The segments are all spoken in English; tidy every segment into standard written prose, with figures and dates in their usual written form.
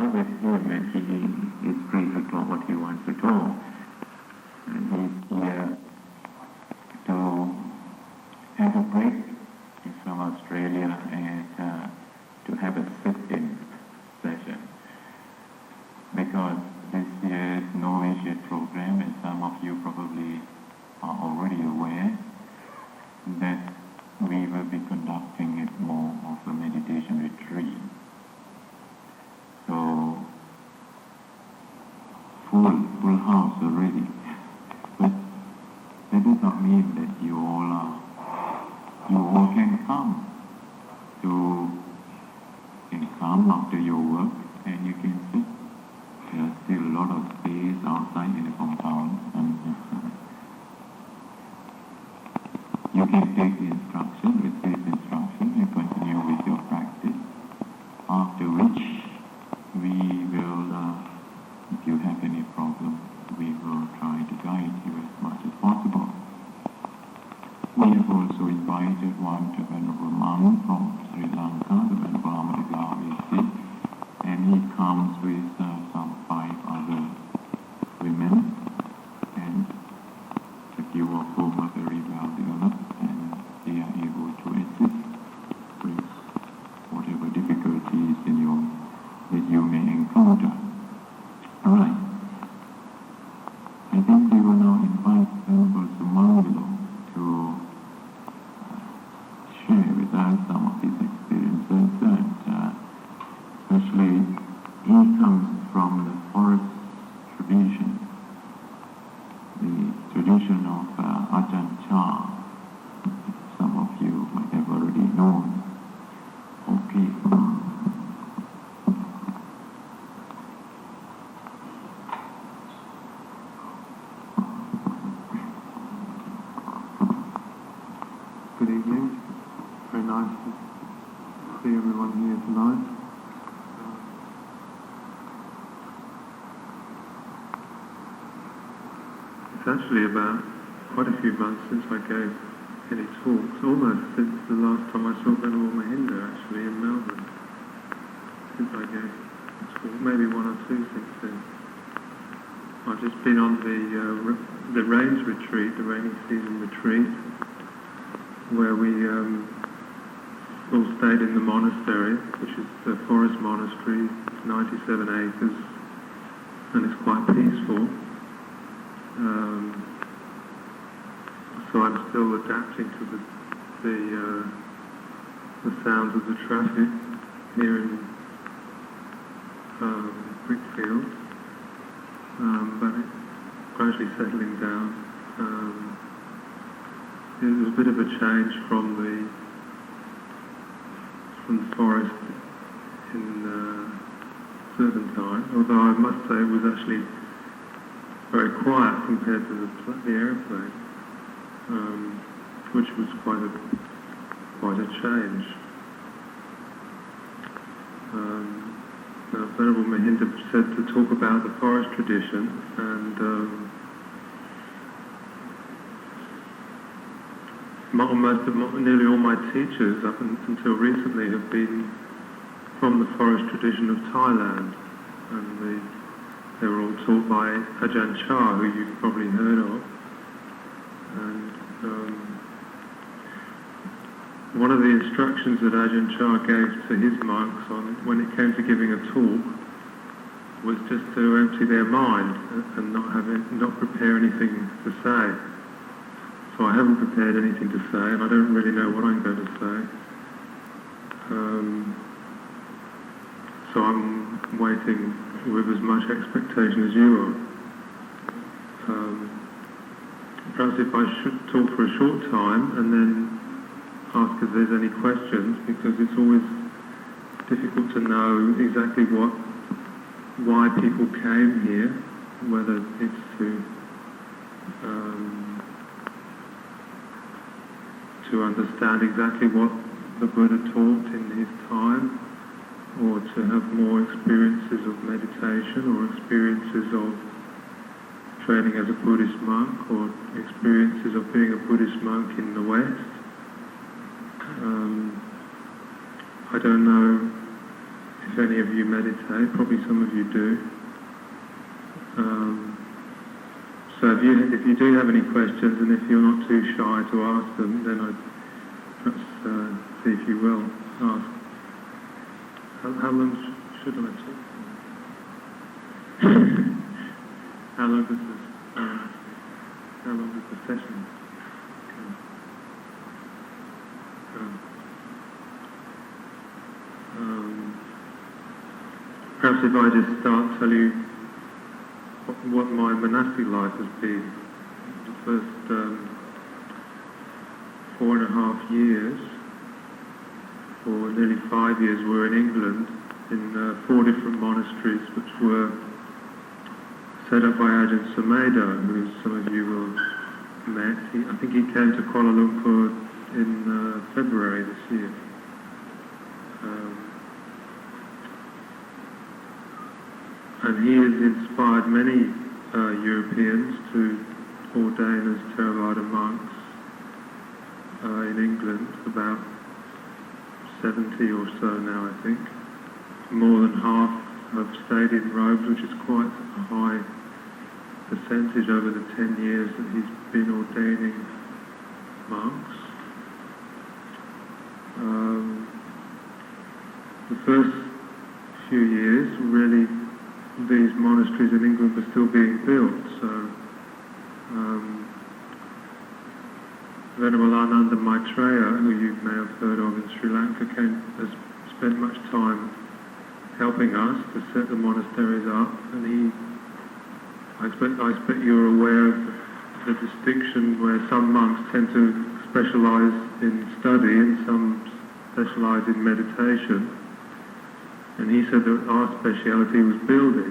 with him, and he is free to talk what he wants to talk. And he's here to have a break from Australia and to have a sit-in session. Because this year's No Asia program, and some of you probably are already aware, that we will be conducting it more of a meditation retreat. So, full house already. But that does not mean that you all can come after your work and you can sit. There's still a lot of space outside in the compound, and you can take the instruction, receive the instruction, and continue with your practice. After which, we will, if you have any problem, we will try to guide you as much as possible. We have also invited one Venerable monk from Sri Lanka, the Venerable Amadagavesi, and he comes with some 5 other women, and the few of whom are very well developed, and they are able to assist with whatever difficulties that you may encounter. Alright. I think we will now invite Venerable Sumangalox to share with us some of his experiences, and especially he comes from the forest tradition, the tradition of Ajahn Chah. Some of you might have already known. Okay. Good evening. Very nice to see everyone here tonight. It's actually about quite a few months since I gave any talks, almost since the last time I saw Venerable Mahinda actually in Melbourne. Since I gave a talk, maybe 1 or 2 since then. I've just been on the rains retreat, the rainy season retreat, where we all stayed in the monastery, which is the forest monastery. It's 97 acres, and it's quite peaceful. So I'm still adapting to the sounds of the traffic here in Brickfield, but it's gradually settling down. It was a bit of a change from the forest in Serpentine, although I must say it was actually very quiet compared to the airplane, which was quite a change. Venerable Mahinda said to talk about the forest tradition, and nearly all my teachers up until recently have been from the forest tradition of Thailand, and they were all taught by Ajahn Chah, who you've probably heard of. And one of the instructions that Ajahn Chah gave to his monks when it came to giving a talk was just to empty their mind and not prepare anything to say. So I haven't prepared anything to say, and I don't really know what I'm going to say. So I'm waiting with as much expectation as you are. Perhaps if I should talk for a short time and then ask if there's any questions, because it's always difficult to know exactly why people came here, whether it's to understand exactly what the Buddha taught in his time, or to have more experiences of meditation, or experiences of training as a Buddhist monk, or experiences of being a Buddhist monk in the West. I don't know if if any of you meditate. Probably some of you do. So if you do have any questions, and if you're not too shy to ask them, then I'd perhaps see if you will ask. How long should I talk? How long does the session go? Perhaps if I just start, tell you what my monastic life has been. The first 4.5 years, or nearly 5 years, were in England in 4 different monasteries which were set up by Ajahn Sumangalox, who some of you will have met. I think he came to Kuala Lumpur in February this year. And he has inspired many Europeans to ordain as Theravada monks in England, about 70 or so now, I think. More than half have stayed in robes, which is quite a high percentage over the 10 years that he's been ordaining monks. The first few years, really, these monasteries in England were still being built, so Venerable Ananda Maitreya, who you may have heard of in Sri Lanka, has spent much time helping us to set the monasteries up, and I expect you're aware of the distinction where some monks tend to specialise in study and some specialise in meditation. And he said that our speciality was building.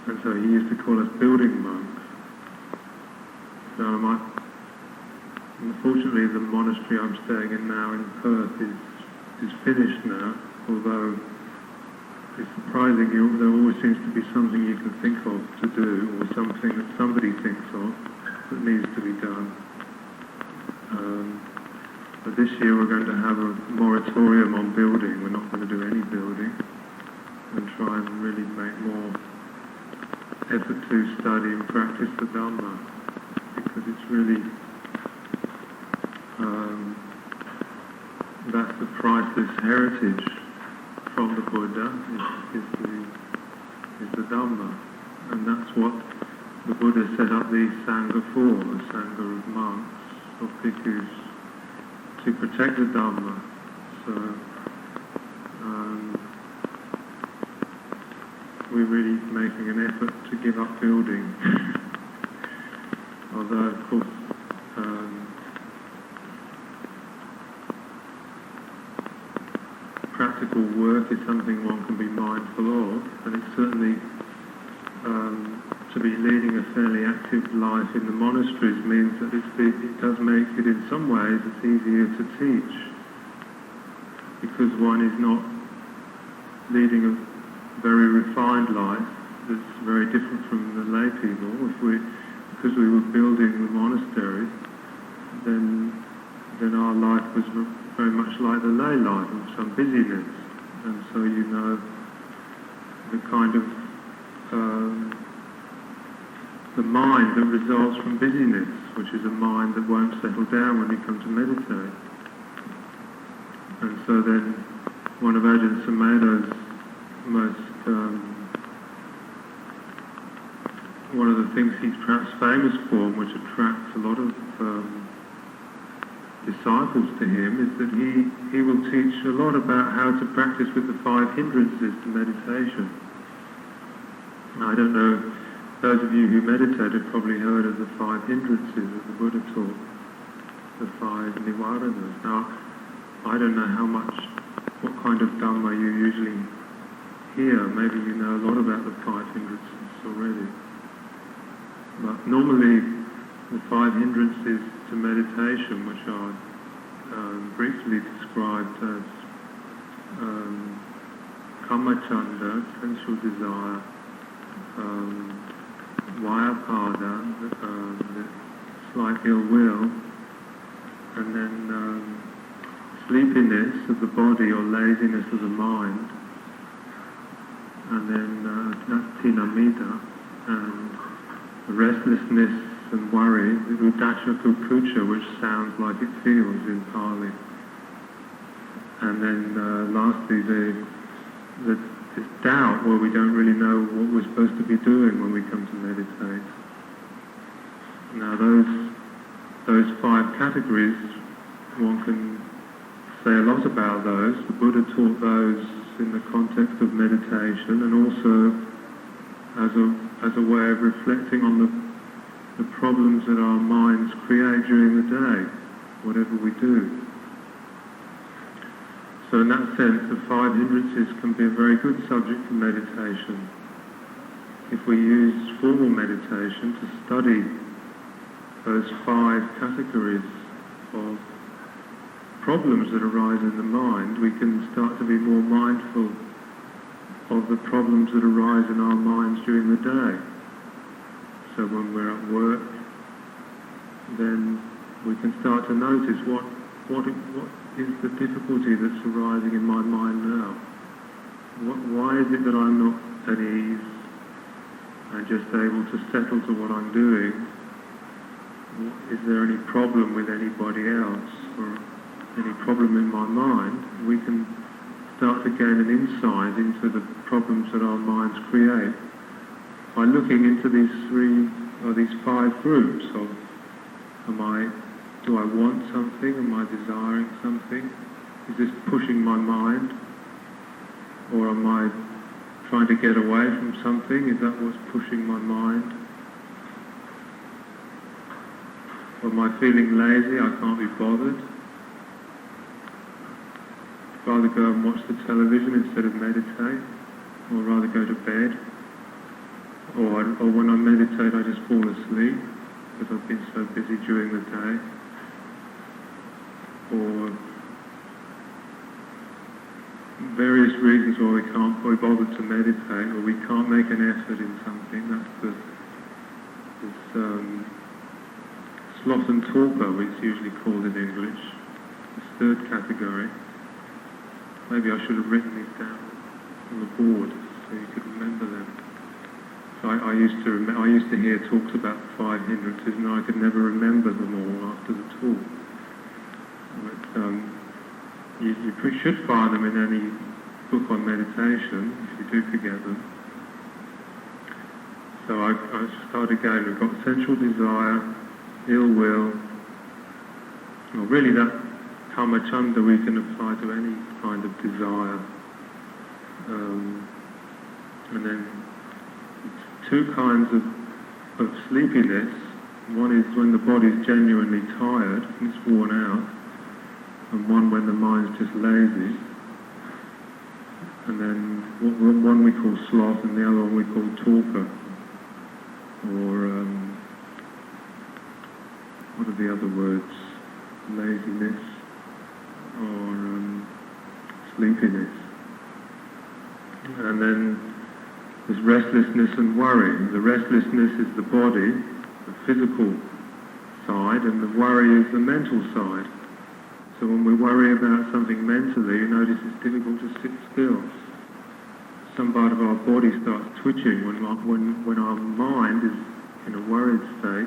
And so he used to call us building monks. So unfortunately the monastery I'm staying in now in Perth is finished now, although it's surprising, there always seems to be something you can think of to do, or something that somebody thinks of that needs to be done. But this year we're going to have a moratorium on building. We're not going to do any building, and try and really make more effort to study and practice the Dhamma, because it's really that's the priceless heritage from the Buddha is the Dhamma, and that's what the Buddha set up the Sangha for, the Sangha of monks, of bhikkhus, to protect the Dhamma. So we're really making an effort to give up building, although of course practical work is something one can be mindful of, and it's certainly to be leading a fairly active life in the monasteries means that it does make it, in some ways, it's easier to teach, because one is not leading a very refined life that's very different from the lay people. Because we were building the monasteries, then our life was very much like the lay life, with some busyness, and so you know the kind of the mind that results from busyness, which is a mind that won't settle down when you come to meditate. And so then one of Ajahn Sumangalox's most one of the things he's perhaps famous for, which attracts a lot of disciples to him, is that he will teach a lot about how to practice with the 5 hindrances to meditation. I don't know, those of you who meditate have probably heard of the 5 hindrances that the Buddha taught, the 5 nivaranas. Now, I don't know what kind of Dhamma you usually hear. Maybe you know a lot about the 5 hindrances already. But normally, the 5 hindrances to meditation, which are briefly described as kamacchanda, sensual desire, vyapada, the slight ill will, and then sleepiness of the body or laziness of the mind, and then that's Tinamida, and restlessness and worry, the Uddhacca Kukucha, which sounds like it feels in Pali. And then lastly, this doubt, where we don't really know what we're supposed to be doing when we come to meditate. Now those 5 categories, one can say a lot about those. The Buddha taught those in the context of meditation, and also as a way of reflecting on the problems that our minds create during the day, whatever we do. So in that sense, the 5 hindrances can be a very good subject for meditation. If we use formal meditation to study those 5 categories of problems that arise in the mind, we can start to be more mindful of the problems that arise in our minds during the day. So when we're at work, then we can start to notice what is the difficulty that's arising in my mind now. Why is it that I'm not at ease and just able to settle to what I'm doing? Is there any problem with anybody else, or any problem in my mind? We can start to gain an insight into the problems that our minds create by looking into these 5 groups of, do I want something? Am I desiring something? Is this pushing my mind? Or am I trying to get away from something? Is that what's pushing my mind? Or am I feeling lazy? I can't be bothered. I'd rather go and watch the television instead of meditate, or rather go to bed. Or when I meditate, I just fall asleep because I've been so busy during the day. Or various reasons why we can't be bothered to meditate, or we can't make an effort in something. That's this sloth and torpor, which is usually called in English, this 3rd category. Maybe I should have written these down on the board so you could remember them. So I used to hear talks about 5 hindrances, and I could never remember them all after the talk. But you should find them in any book on meditation, if you do forget them. So I started again. We've got sensual desire, ill will, or really that kamachanda we can apply to any kind of desire. And then 2 kinds of sleepiness. One is when the body's genuinely tired and it's worn out, and one when the mind's just lazy. And then one we call sloth, and the other one we call torpor. Or what are the other words? Laziness or sleepiness. And then there's restlessness and worry. The restlessness is the body, the physical side, and the worry is the mental side. So when we worry about something mentally, you notice it's difficult to sit still. Some part of our body starts twitching. When our mind is in a worried state,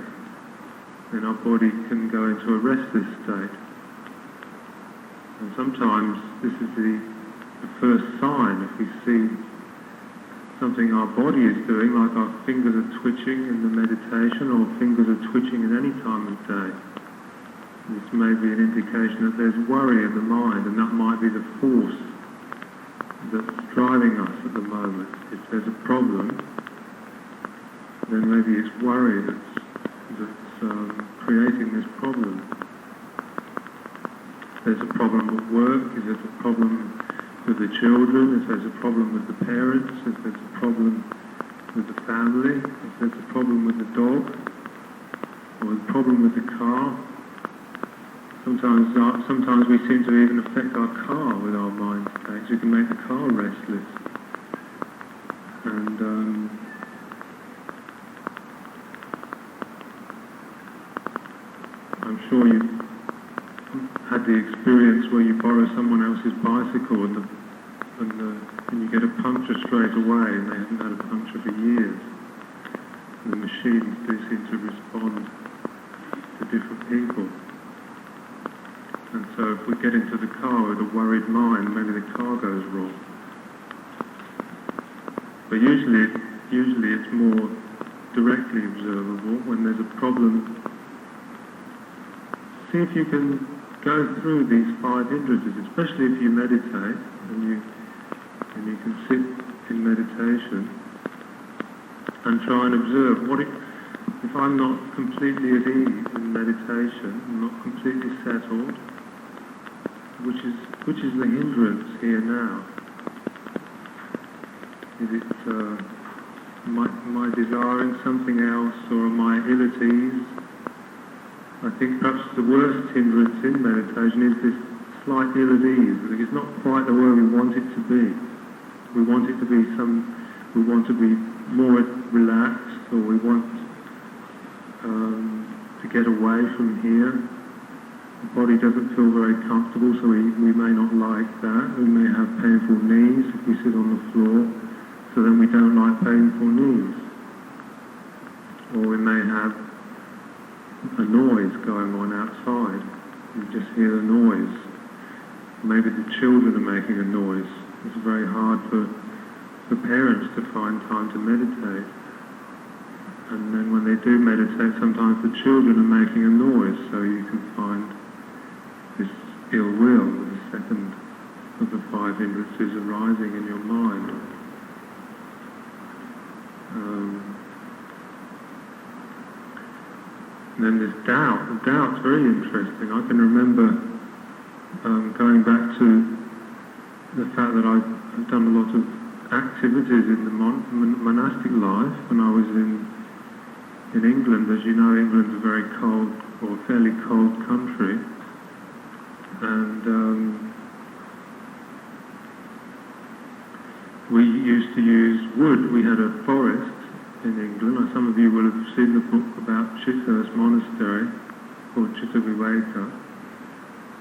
then our body can go into a restless state. And sometimes this is the first sign. If we see something our body is doing, like our fingers are twitching in the meditation, or fingers are twitching at any time of day, this may be an indication that there's worry in the mind, and that might be the force that's driving us at the moment. If there's a problem, then maybe it's worry that's creating this problem. If there's a problem at work, if there's a problem with the children, if there's a problem with the parents, if there's a problem with the family, if there's a problem with the dog, or a problem with the car. Sometimes we seem to even affect our car with our mind states. We can make the car restless. And I'm sure you've had the experience where you borrow someone else's bicycle and the and you get a puncture straight away, and they haven't had a puncture for years. The machines do seem to respond to different people. And so if we get into the car with a worried mind, maybe the car goes wrong. But usually it's more directly observable. When there's a problem, see if you can go through these 5 hindrances, especially if you meditate and you can sit in meditation and try and observe if I'm not completely at ease in meditation, I'm not completely settled, which is the hindrance here now? Is it am I desiring something else, or am I ill at ease? I think perhaps the worst hindrance in meditation is this slight ill at ease. It's not quite the way we want it to be. We want it to be we want to be more relaxed, or we want to get away from here. The body doesn't feel very comfortable, so we may not like that. We may have painful knees if we sit on the floor, so then we don't like painful knees. Or we may have a noise going on outside. You just hear the noise. Maybe the children are making a noise. It's very hard for parents to find time to meditate. And then when they do meditate, sometimes the children are making a noise, so you can find this ill will, the second of the 5 hindrances arising in your mind. And then there's doubt. The doubt's very interesting. I can remember going back to the fact that I've done a lot of activities in the monastic life when I was in England. As you know, England's a very cold, or fairly cold country, and we used to use wood. We had a forest in England. Some of you will have seen the book about Chithurst Monastery called Chittaviveka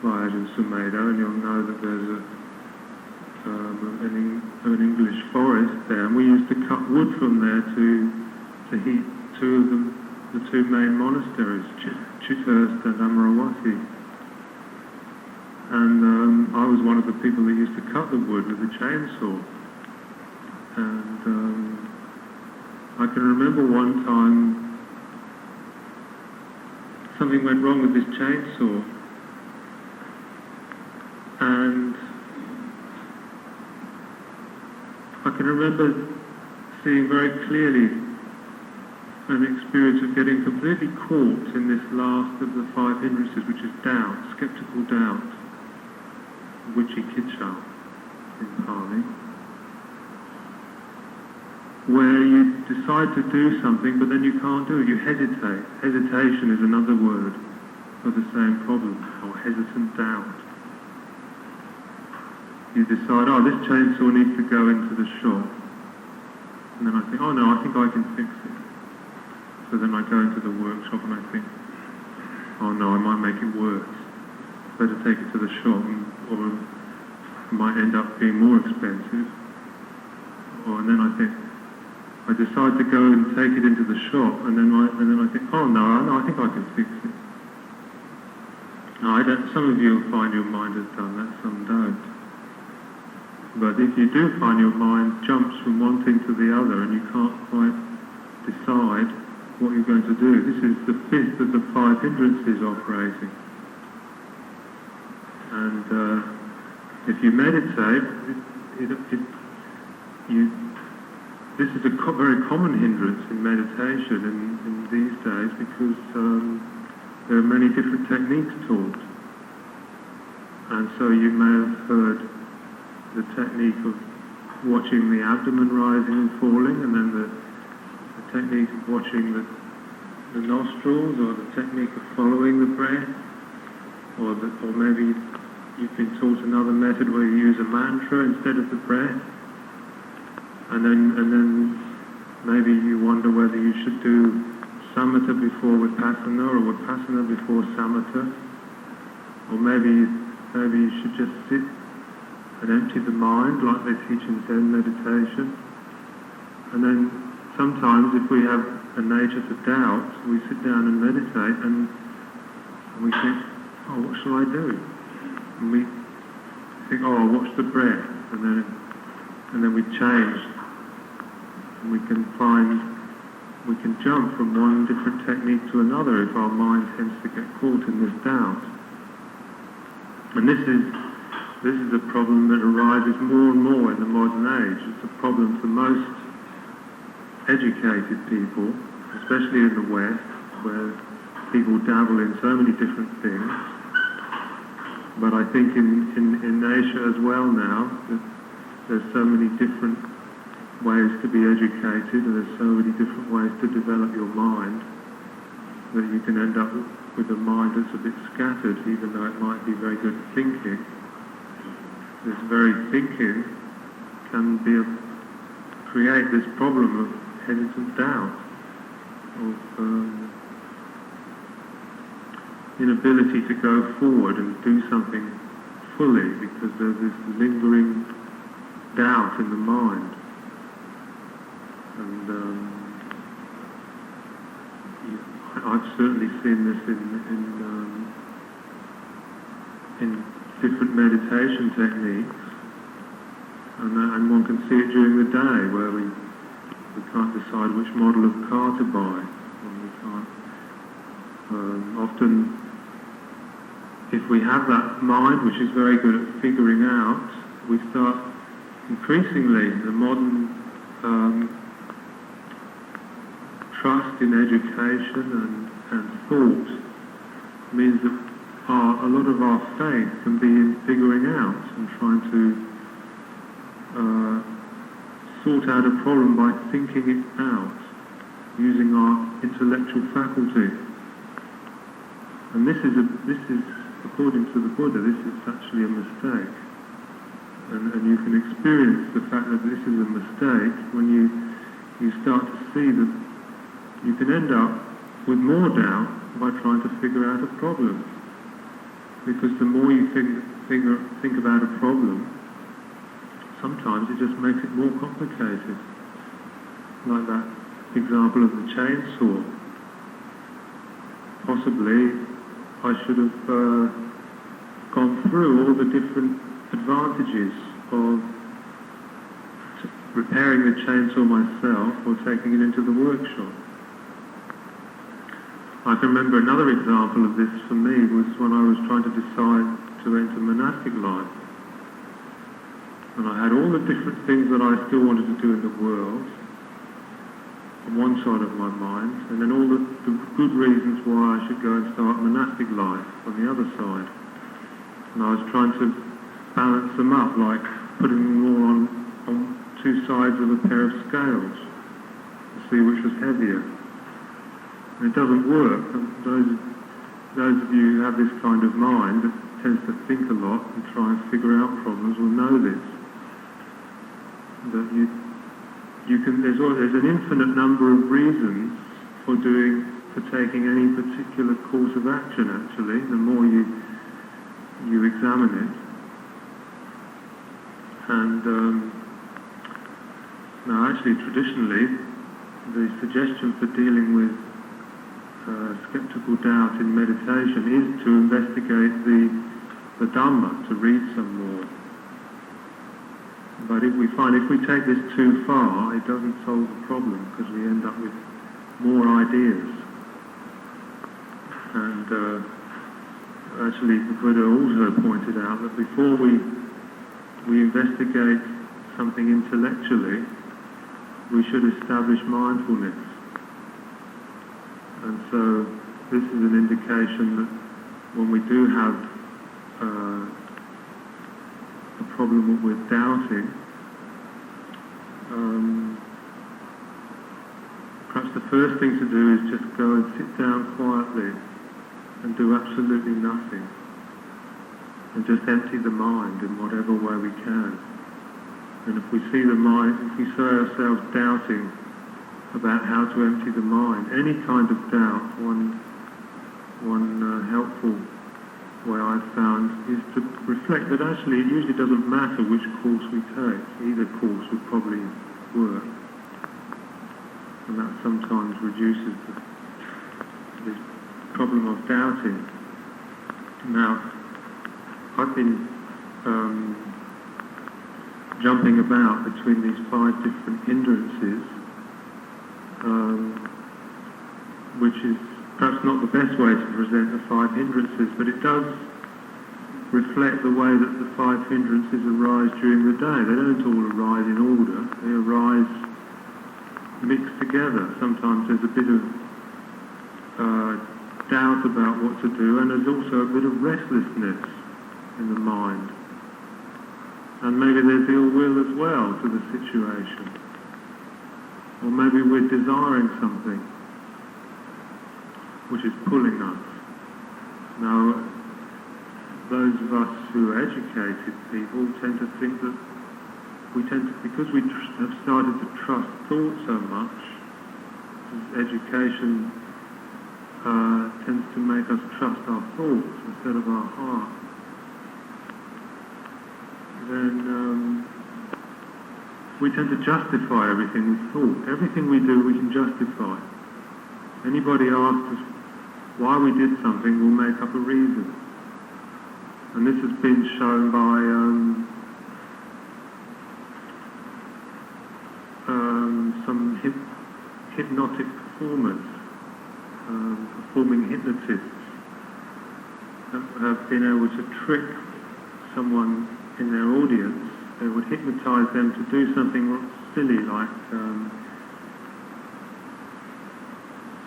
by Ajahn Sumangalox, and you'll know that there's an English forest there, and we used to cut wood from there to heat the two main monasteries, Chithurst and Amaravati. And I was one of the people that used to cut the wood with a chainsaw. And I can remember one time something went wrong with this chainsaw, and I can remember seeing very clearly an experience of getting completely caught in this last of the 5 hindrances, which is doubt, skeptical doubt, vicikiccha in Pali, where you decide to do something but then you can't do it, you hesitate. Hesitation is another word for the same problem, or hesitant doubt. You decide, this chainsaw needs to go into the shop. And then I think, oh no, I think I can fix it. So then I go into the workshop and I think, oh no, I might make it worse. Better take it to the shop, or it might end up being more expensive. And then I think, I decide to go and take it into the shop, and then I think, oh no, I think I can fix it. Now, some of you will find your mind has done that, some don't. But if you do find your mind jumps from one thing to the other and you can't quite decide what you're going to do, this is the 5th of the 5 hindrances operating. And if you meditate, this is a very common hindrance in meditation in these days, because there are many different techniques taught. And so you may have heard the technique of watching the abdomen rising and falling, and then the technique of watching the nostrils, or the technique of following the breath, or maybe you've been taught another method where you use a mantra instead of the breath, and then maybe you wonder whether you should do samatha before vipassana, or vipassana before samatha, or maybe you should just sit and empty the mind like they teach in Zen meditation. And then sometimes if we have a nature to doubt, we sit down and meditate and we think, oh, what shall I do? And we think, oh, I'll watch the breath, and then we change. And we can jump from one different technique to another if our mind tends to get caught in this doubt. And this is a problem that arises more and more in the modern age. It's a problem for most educated people, especially in the West, where people dabble in so many different things. But I think in Asia as well now, that there's so many different ways to be educated, and there's so many different ways to develop your mind, that you can end up with a mind that's a bit scattered, even though it might be very good at thinking. This very thinking can create this problem of hesitant doubt, of inability to go forward and do something fully because there's this lingering doubt in the mind. And I've certainly seen this in different meditation techniques, and one can see it during the day where we can't decide which model of car to buy, and we can't. Often, if we have that mind which is very good at figuring out, we start increasingly the modern trust in education and thought means that a lot of our faith can be in figuring out and trying to sort out a problem by thinking it out, using our intellectual faculty. And this is according to the Buddha, this is actually a mistake. And you can experience the fact that this is a mistake when you start to see that you can end up with more doubt by trying to figure out a problem. Because the more you think about a problem, sometimes it just makes it more complicated. Like that example of the chainsaw. Possibly I should have gone through all the different advantages of repairing the chainsaw myself or taking it into the workshop. I can remember another example of this for me was when I was trying to decide to enter monastic life. And I had all the different things that I still wanted to do in the world on one side of my mind, and then all the good reasons why I should go and start monastic life on the other side. And I was trying to balance them up, like putting them all on two sides of a pair of scales to see which was heavier. And it doesn't work. And those of you who have this kind of mind that tends to think a lot and try and figure out problems will know this. That there's an infinite number of reasons for taking any particular course of action. Actually, the more you examine it, and now actually traditionally, the suggestion for dealing with skeptical doubt in meditation is to investigate the Dhamma, to read some more. But if we take this too far, it doesn't solve the problem because we end up with more ideas. And actually the Buddha also pointed out that before we investigate something intellectually, we should establish mindfulness. And so this is an indication that when we do have a problem with doubting, perhaps the first thing to do is just go and sit down quietly and do absolutely nothing and just empty the mind in whatever way we can. And if we see ourselves doubting about how to empty the mind, any kind of doubt, one helpful way I've found is to reflect that actually it usually doesn't matter which course we take. Either course would probably work. And that sometimes reduces this problem of doubting. Now, I've been jumping about between these 5 different hindrances, which is perhaps not the best way to present the 5 hindrances, but it does reflect the way that the 5 hindrances arise during the day. They don't all arise in order, they arise mixed together. Sometimes there's a bit of doubt about what to do, and there's also a bit of restlessness in the mind. And maybe there's ill will as well to the situation. Or maybe we're desiring something which is pulling us. Now, those of us who are educated people tend to think that because we have started to trust thought so much, education tends to make us trust our thoughts instead of our heart. Then we tend to justify everything with thought. Everything we do, we can justify. Anybody asks us why we did something, we'll make up a reason. And this has been shown by some hypnotic performers, performing hypnotists, have been able to trick someone in their audience. They would hypnotise them to do something silly like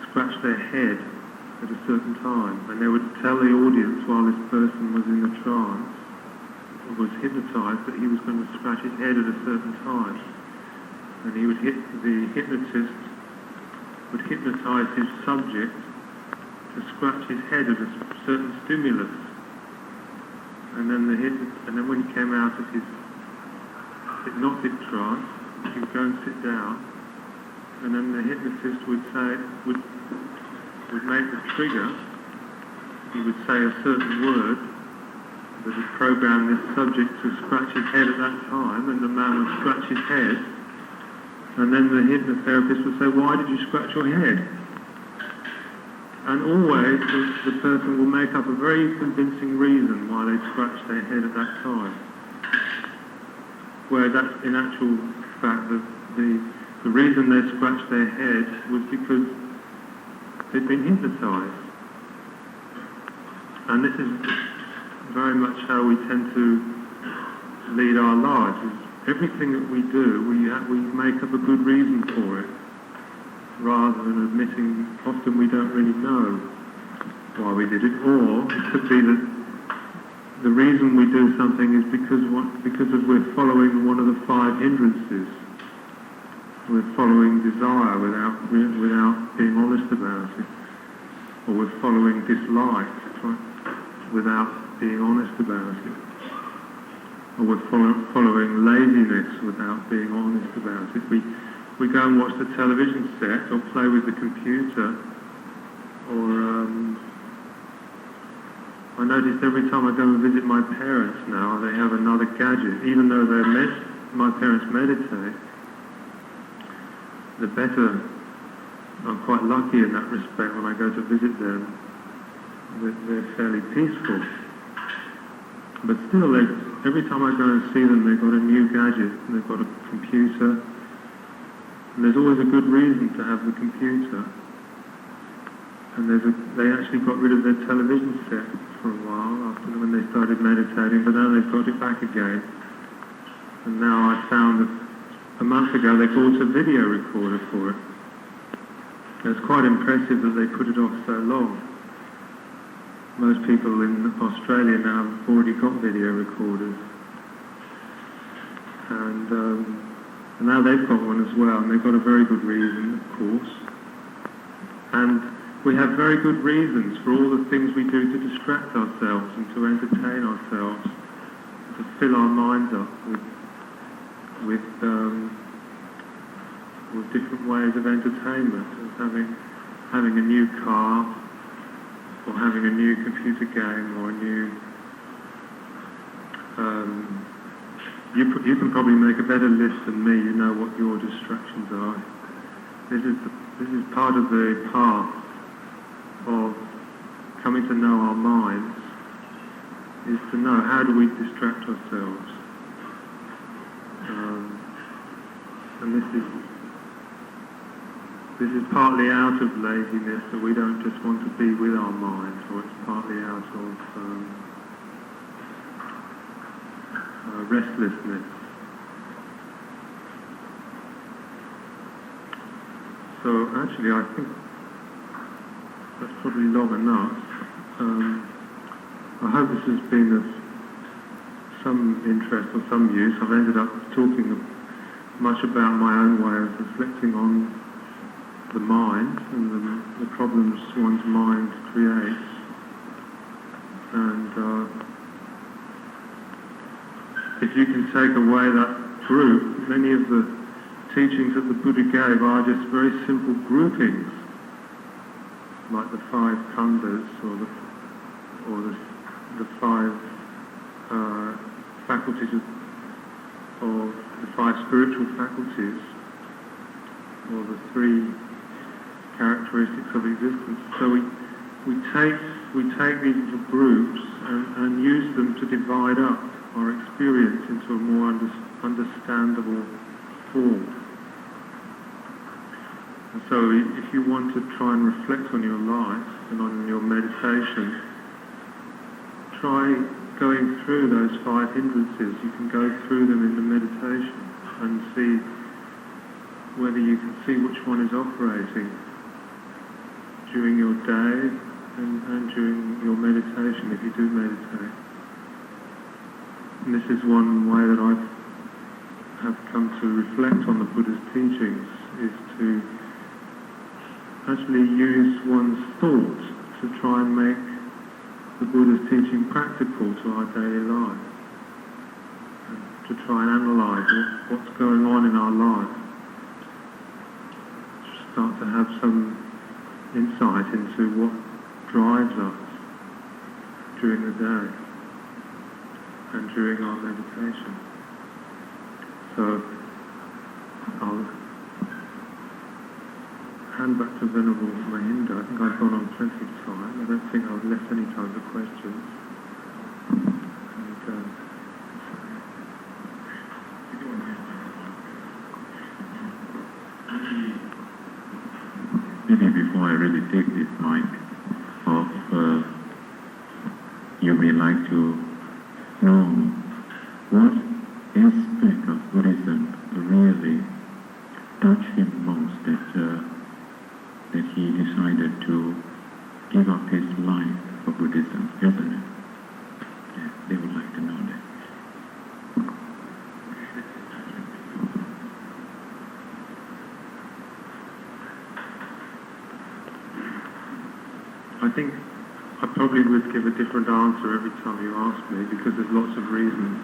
scratch their head at a certain time, and they would tell the audience while this person was in the trance, or was hypnotised, that he was going to scratch his head at a certain time. And the hypnotist would hypnotise his subject to scratch his head at a certain stimulus. And then when he came out of his hypnotic trance, he would go and sit down, and then the hypnotist would make the trigger. He would say a certain word that would program this subject to scratch his head at that time, and the man would scratch his head, and then the hypnotherapist would say, "Why did you scratch your head?" And always the person will make up a very convincing reason why they scratched their head at that time. Where that, in actual fact, the reason they scratched their head was because they'd been hypnotised. And this is very much how we tend to lead our lives. Everything that we do, we make up a good reason for it, rather than admitting often we don't really know why we did it. Or it could be that the reason we do something is because we're following one of the 5 hindrances. We're following desire without being honest about it. Or we're following dislike without being honest about it. Or we're following laziness without being honest about it. We go and watch the television set or play with the computer, or I noticed every time I go and visit my parents now, they have another gadget. Even though my parents meditate, the better. I'm quite lucky in that respect when I go to visit them. They're fairly peaceful. But still, every time I go and see them, they've got a new gadget. They've got a computer. And there's always a good reason to have the computer. And they actually got rid of their television set for a while after when they started meditating, but now they've got it back again. And now I found that a month ago they bought a video recorder for it. And it's quite impressive that they put it off so long. Most people in Australia now have already got video recorders. And now they've got one as well, and they've got a very good reason, of course. And we have very good reasons for all the things we do to distract ourselves and to entertain ourselves, to fill our minds up with different ways of entertainment, of having a new car, or having a new computer game or a new... you can probably make a better list than me. You know what your distractions are. This is part of the path of coming to know our minds, is to know how do we distract ourselves. And this is partly out of laziness, that we don't just want to be with our minds, or it's partly out of restlessness. So actually I think that's probably long enough. I hope this has been of some interest or some use. I've ended up talking much about my own way of reflecting on the mind and the problems one's mind creates. And if you can take away that group, many of the teachings that the Buddha gave are just very simple groupings, like the 5 khandhas or the 5 faculties of the 5 spiritual faculties, or the 3 characteristics of existence. So we take these little groups and use them to divide up our experience into a more understandable form. And so if you want to try and reflect on your life and on your meditation, try going through those 5 hindrances. You can go through them in the meditation and see whether you can see which one is operating during your day and during your meditation, if you do meditate. And this is one way that I have come to reflect on the Buddha's teachings, is to actually use one's thoughts to try and make the Buddha's teaching practical to our daily life, and to try and analyse what's going on in our life, to start to have some insight into what drives us during the day and during our meditation. So I'll hand back to Venerable Mahinda. I think I've gone on plenty of time. I don't think I've left any time for questions. Maybe before I really take this mic off, you may like to know what aspect of Buddhism really touched him most, that he decided to give up his life for Buddhism, isn't it? Yeah, they would like to know that. I think I probably would give a different answer every time you ask me, because there's lots of reasons.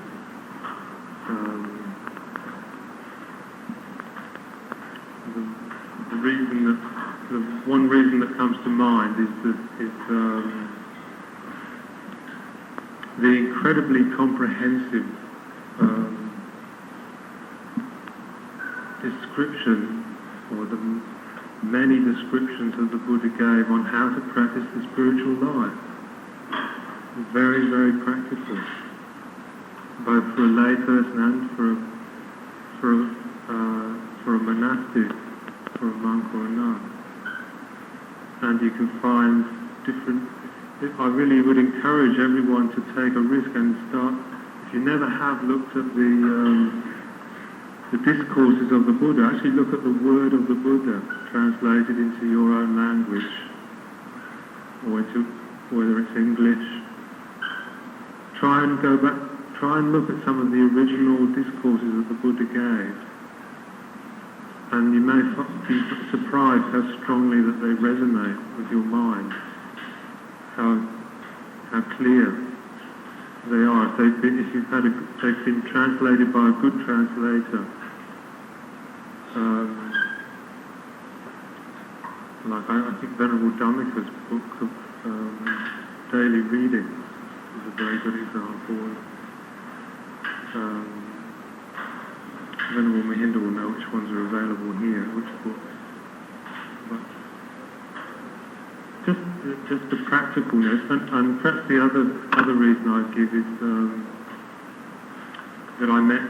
The one reason that comes to mind is the incredibly comprehensive description, or the many descriptions that the Buddha gave on how to practice the spiritual life. Very, very practical, both for a layperson and for a monastic, for a monk or a nun. And you can find different... I really would encourage everyone to take a risk and start, if you never have looked at the discourses of the Buddha, actually look at the word of the Buddha translated into your own language, or into, whether it's English. Try and go back, try and look at some of the original discourses that the Buddha gave, and you may be surprised how strongly that they resonate with your mind, how clear they are. If they've been translated by a good translator, like I think Venerable Dhammika's book daily readings is a very good example. Venerable Mahinda will know which ones are available here, which books. But just the practicalness, and perhaps the other reason I'd give is that I met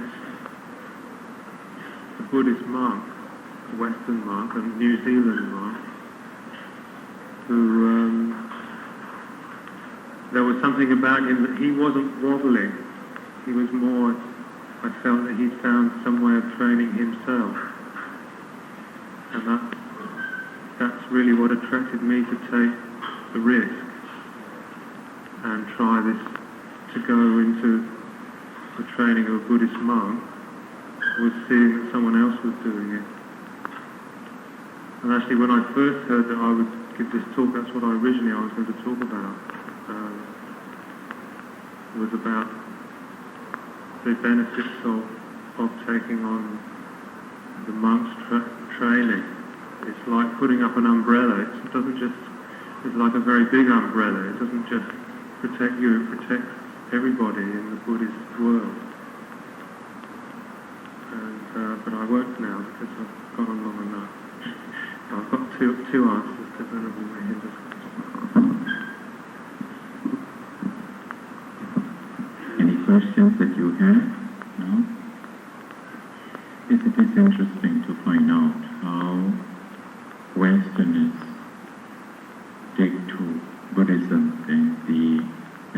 a Buddhist monk, a Western monk, a New Zealand monk, who there was something about him that he wasn't wobbling. He was more, I felt that he'd found some way of training himself. And that's really what attracted me to take the risk and try this, to go into the training of a Buddhist monk, was seeing that someone else was doing it. And actually when I first heard that I would give this talk, that's what I was going to talk about. Was about the benefits of taking on the monk's training. It's like putting up an umbrella. It doesn't just, it's like a very big umbrella. It doesn't just protect you, it protects everybody in the Buddhist world. And, but I won't now because I've gone on long enough. I've got two answers to Venerable Mahinda's question. Any questions that you have? No? It is interesting to find out how Westerners take to Buddhism and the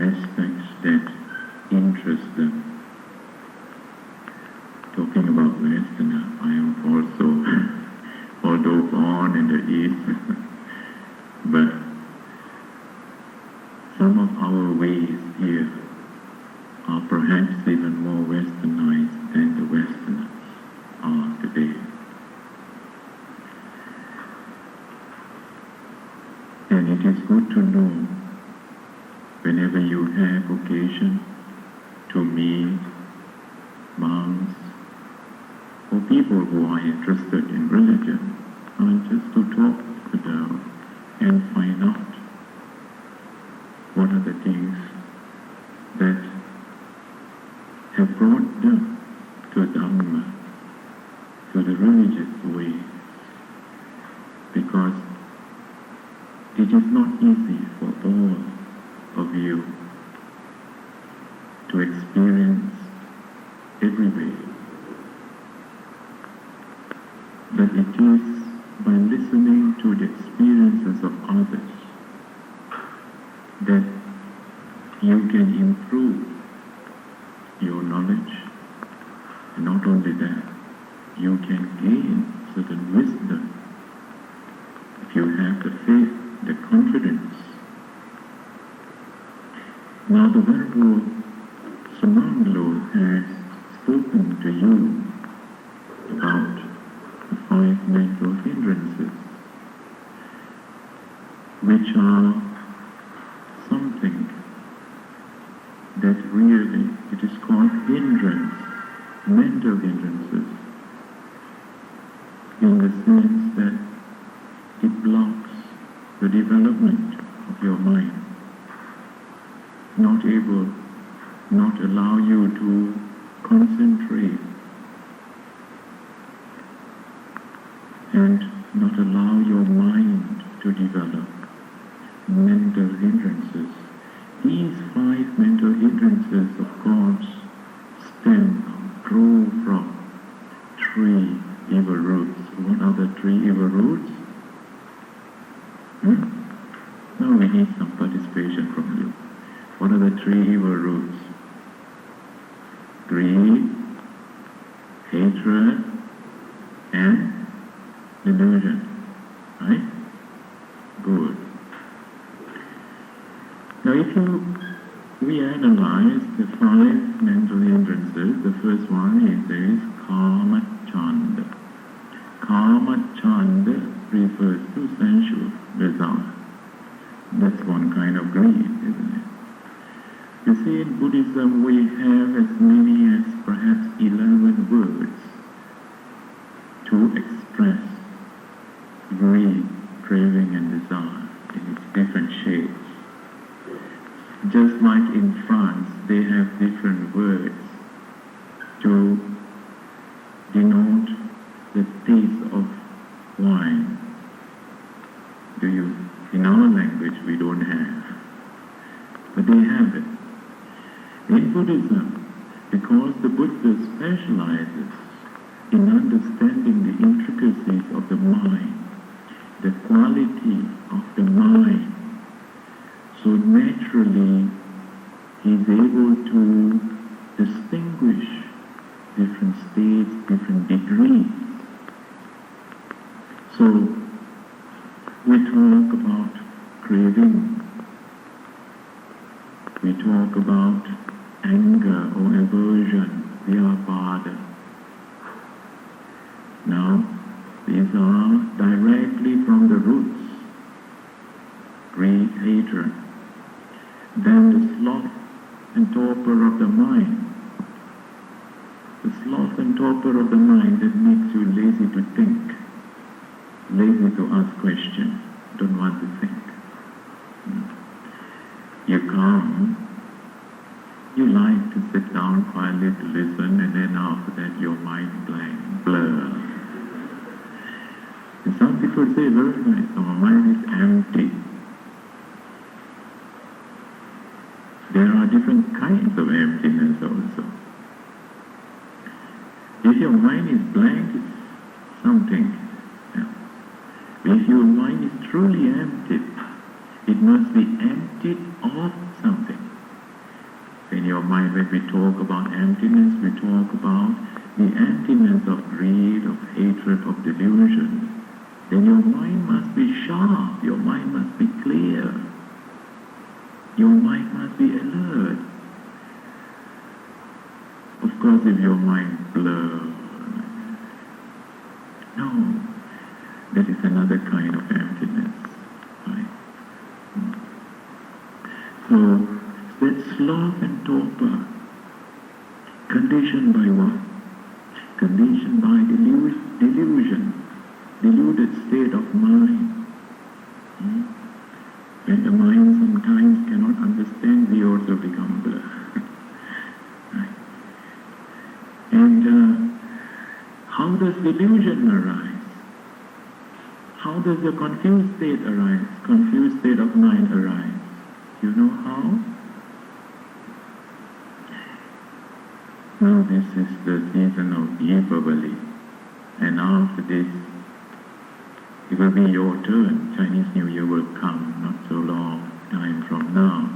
aspects that interest them. Talking about Westerner, I am also, although born in the East, but some of our ways here are perhaps even more westernized than the Westerners are today. And it is good to know, whenever you have occasion to meet monks or people who are interested in religion, just to talk to them and find out what are the things that have brought them to Dhamma, to the religious way, because it is not easy for all of you to experience every way. But it is by listening to the experiences of others that you can improve your knowledge, and not only that, you can gain certain wisdom if you have the faith, the confidence. Now the Venerable Sumangalox has spoken to you about the 5 mental hindrances, which are something that really, it is called hindrance, mental hindrances, in the sense that it blocks the development of your mind, not allow you to concentrate, and not allow your mind to develop. Mental hindrances. These 5 mental hindrances, of course, grow from 3 evil roots. What are the 3 evil roots? Now we need some participation from you. What are the 3 evil roots? Greed, hatred, and delusion. Right? Good. Now if we analyze the 5 mental hindrances, the first one is karma chanda. Karma chanda refers to sensual desire. That's one kind of greed, isn't it? You see, in Buddhism we have as many as perhaps 11 words to express greed, craving and desire in its different shades. just like in France, they have different words to denote the taste of wine. In our language we don't have, but they have it. In Buddhism, because the Buddha specializes in understanding the intricacies of the mind, the quality of the mind, so naturally he is able to distinguish different states, different degrees. So we talk about craving, we talk about anger or aversion, vyapada. Now, these are directly from the roots, greed, hatred. Then the sloth and torpor of the mind. The sloth and torpor of the mind that makes you lazy to think, lazy to ask questions, don't want to think. You come, you like to sit down quietly to listen, and then after that your mind blank, blur. And some people say, very nice, our mind is empty. There are different kinds of emptiness also. If your mind is blank, it's something else. If your mind is truly empty, it must be emptied of something. In your mind, when we talk about emptiness, we talk about the emptiness of greed, of hatred, of delusion. Then your mind must be sharp, your mind must be clear, your mind must be alert. Of course, if your mind blurs, no, that is another kind of emptiness, right? So, that sloth and torpor, conditioned by what? Conditioned by delusion, deluded state of mind. When the mind sometimes cannot understand, we also become blurred. Right? And how does delusion arise? How does the confused state arise? Confused state of mind arise? You know how? Now this is the season of Deepavali, and after this it will be your turn. Chinese New Year will come not so long time from now.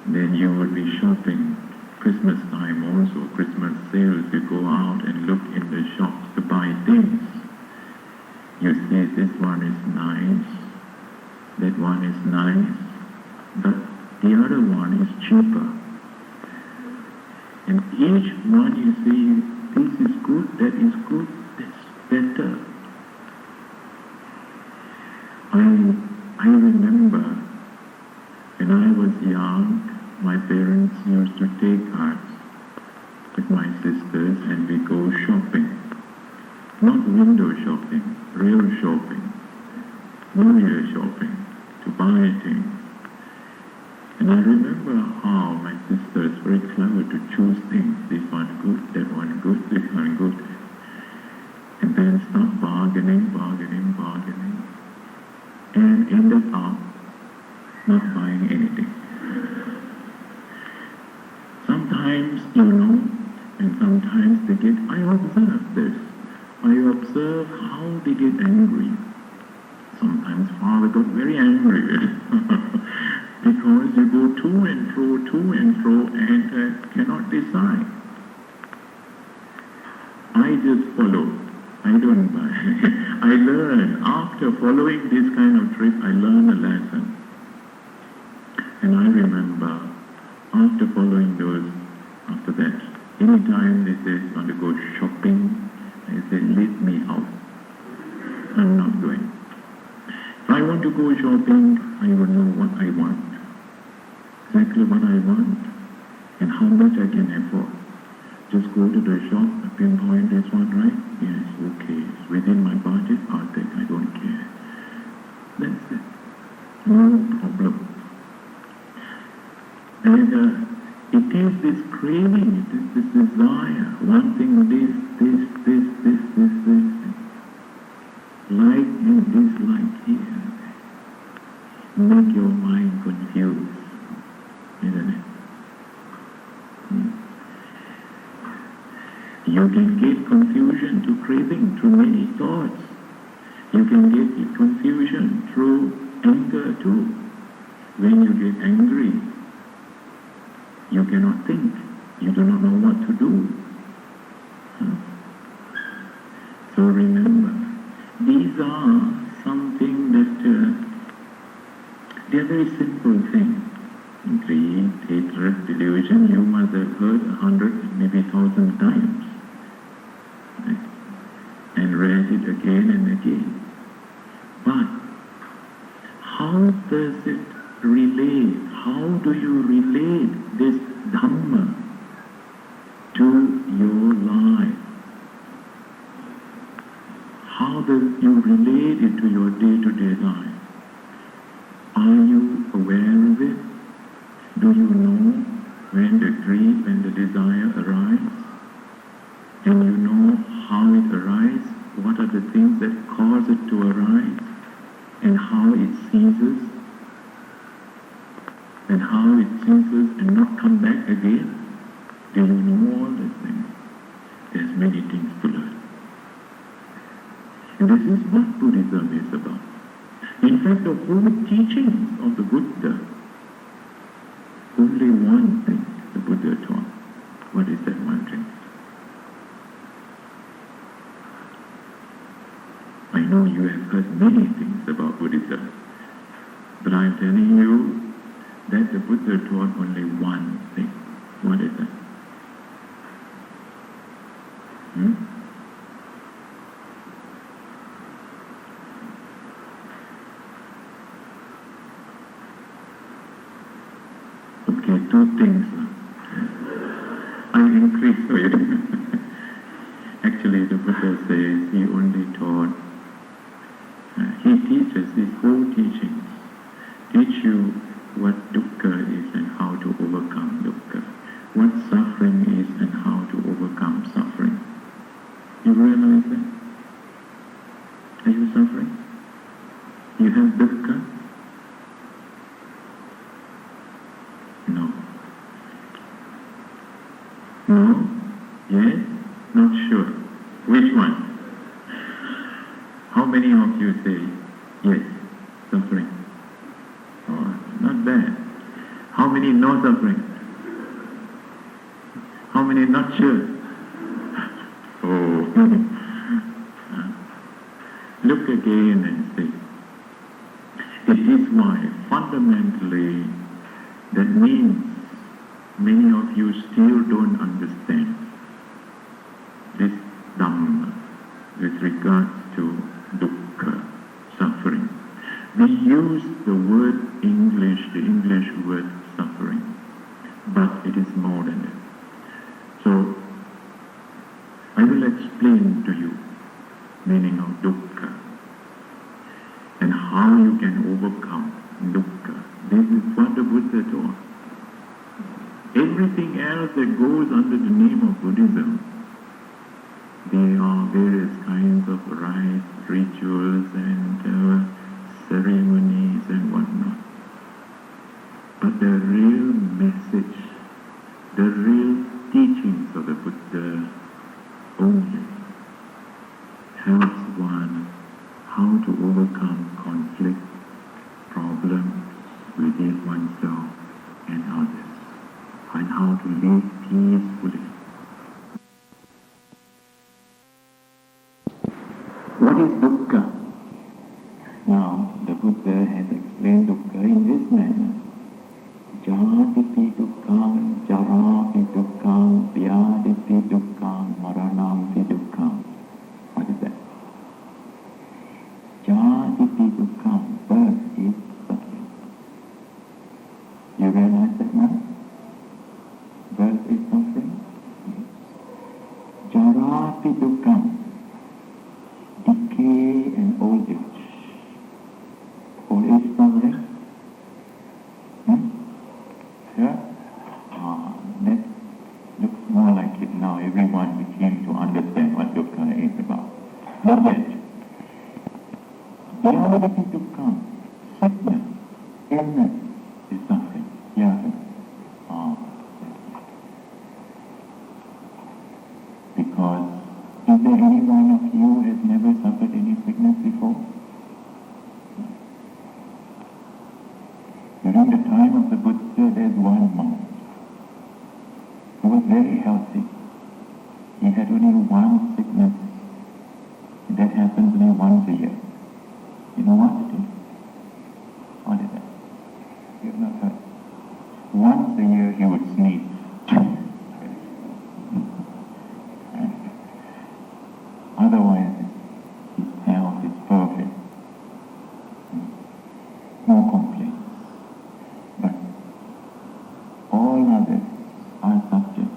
Then you will be shopping. Christmas time also, Christmas sales, you go out and look in the shops to buy things. You see this one is nice, that one is nice, but the other one is cheaper. And each one you see, this is good, that is good, that's better. I remember when I was young, my parents used to take us with my sisters and we go shopping. Not window shopping, real shopping, New Year shopping, to buy things. And I remember how my sisters were very clever to choose things. This one good, that one good, this one good. And then start bargaining, and ended up not buying anything. Sometimes, and sometimes they get, I observe this. I observe how they get angry. Sometimes father got very angry because you go to and fro, and cannot decide. I just follow. I don't buy. I learn. After following this kind of trip, I learn a lesson. And I remember, after following those, after that, anytime they say, want to go shopping, I say, leave me out. I'm not going. If I want to go shopping, I will know what I want. Exactly what I want, and how much I can afford. Just go to the shop, pinpoint this one, right? Yes, okay. It's within my budget, I'll take, I don't care. That's it. No problem. And it is this craving, it is this desire, wanting this. Like and dislike here. Make your mind confused, isn't it? You can get confusion through craving, through many thoughts. You can get confusion through anger too. When you get angry, you cannot think. You do not know what to do. So remember, these are something that they are very simple things. Greed, hatred, delusion, you must have heard 100, maybe 1,000 times. And read it again and again. But how does it relate? How do you relate this Dhamma to your life? How do you relate it to your day-to-day life? Are you aware of it? Do you know when the greed, when the desire arises? And you know how it arises? What are the things that cause it to arise? And how it ceases? And how it ceases and not come back again? Do you know all these things? There's many things to learn. And this is what Buddhism is about. In fact, the whole teachings of the Buddha, only one thing the Buddha taught. What is that one thing? I know you have heard many things about Buddhism, but I'm telling you that the Buddha taught only one thing. What is that? Okay, two things. I increase for you. Actually, the Buddha says he only taught, he teaches, his whole teachings teach you what dukkha is and how to overcome dukkha, what suffering is and how to overcome suffering. You realize that? Are you suffering? You have dukkha? No. No? Yes? Not sure. Which one? How many of you say, yes, suffering? Oh, not bad. How many no suffering? How many not sure? Oh. Look again and see. It is why, fundamentally, that means many of you still don't understand this Dhamma with regards to dukkha, suffering. We use the word English, the English word suffering, but it is more than that. So, I will explain to you meaning of dukkha and how you can overcome dukkha. This is what the Buddha taught. Everything else that goes under the name of Buddhism, there are various kinds of rites, rituals and ceremonies and whatnot. But the real message, the real teachings of the Buddha only helps one how to overcome conflict, problems within oneself and others, and how to live peacefully. What is dukkha? Now, the Buddha has explained dukkha in this manner. Jatiti dukkham, jarapi dukkham, vyaditi dukkham, maranampi dukkham. What is that? Jatiti dukkham, birth is suffering. You realize that now? Birth is suffering. Jarapi dukkham, decay and old age. Old age suffering. Yet, Vyavadati dukkha, sickness, illness is suffering. Because is there any one of you who has never suffered any sickness before? During the time of the Buddha, there's one monk who was very healthy. He had only one sickness. That happens only once a year. You know what it is? What is that? You have not heard. Once a year he would sneeze. Otherwise, his health is perfect. No complaints. But all others are subject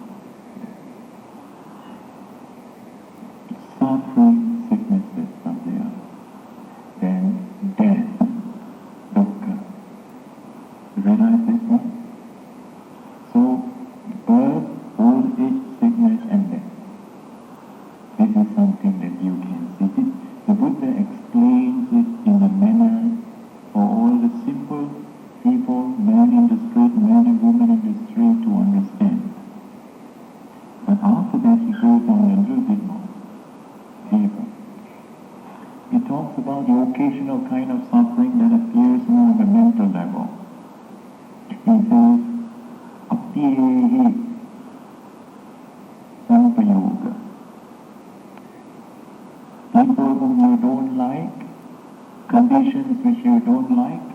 to suffering, sicknesses from there. Then death, dukkha. You realize this one? So, birth, old age, sickness and death. This is something that you can see. The Buddha explains it in a manner for all the simple people, men in the street, men and women in the street to understand. But after that he goes on a little bit more deeper. He talks about the occasional kind of suffering that appears more on the mental level. He says, Apiyehi Sampayoga. People whom you don't like, conditions which you don't like,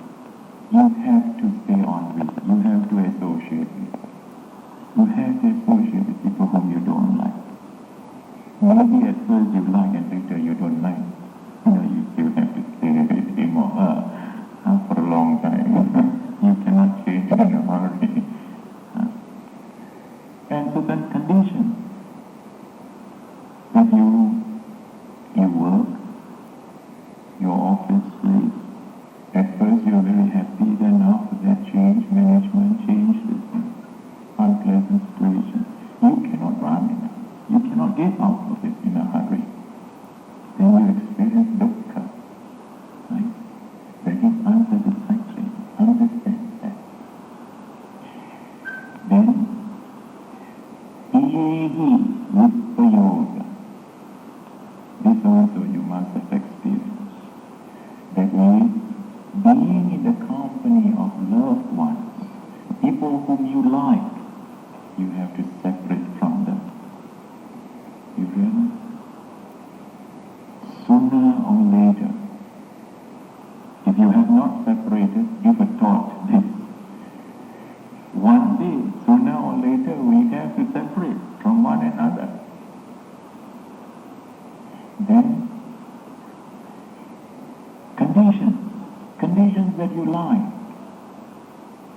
you have to stay on with, you have to associate with. You have to associate with people whom you don't like. Maybe at first you like and later you don't like. You still have to stay with him or her for a long time. You cannot change in a hurry. And so then conditions that you work, your office place. At first you're very happy, then after that change management, change this unpleasant situation. You cannot run in it. You cannot get out of it in a hurry. Then you experience dukkha. Right? That is unsatisfactory. Understand that. Then, iyehi vippayoga. This also you must have experienced. That is, being in the company of loved ones, people whom you like, you have to separate from them. You realize? Sooner or later, if you have not separated, you were taught this. One day, sooner or later, we have to separate from one another. Then, conditions that you like,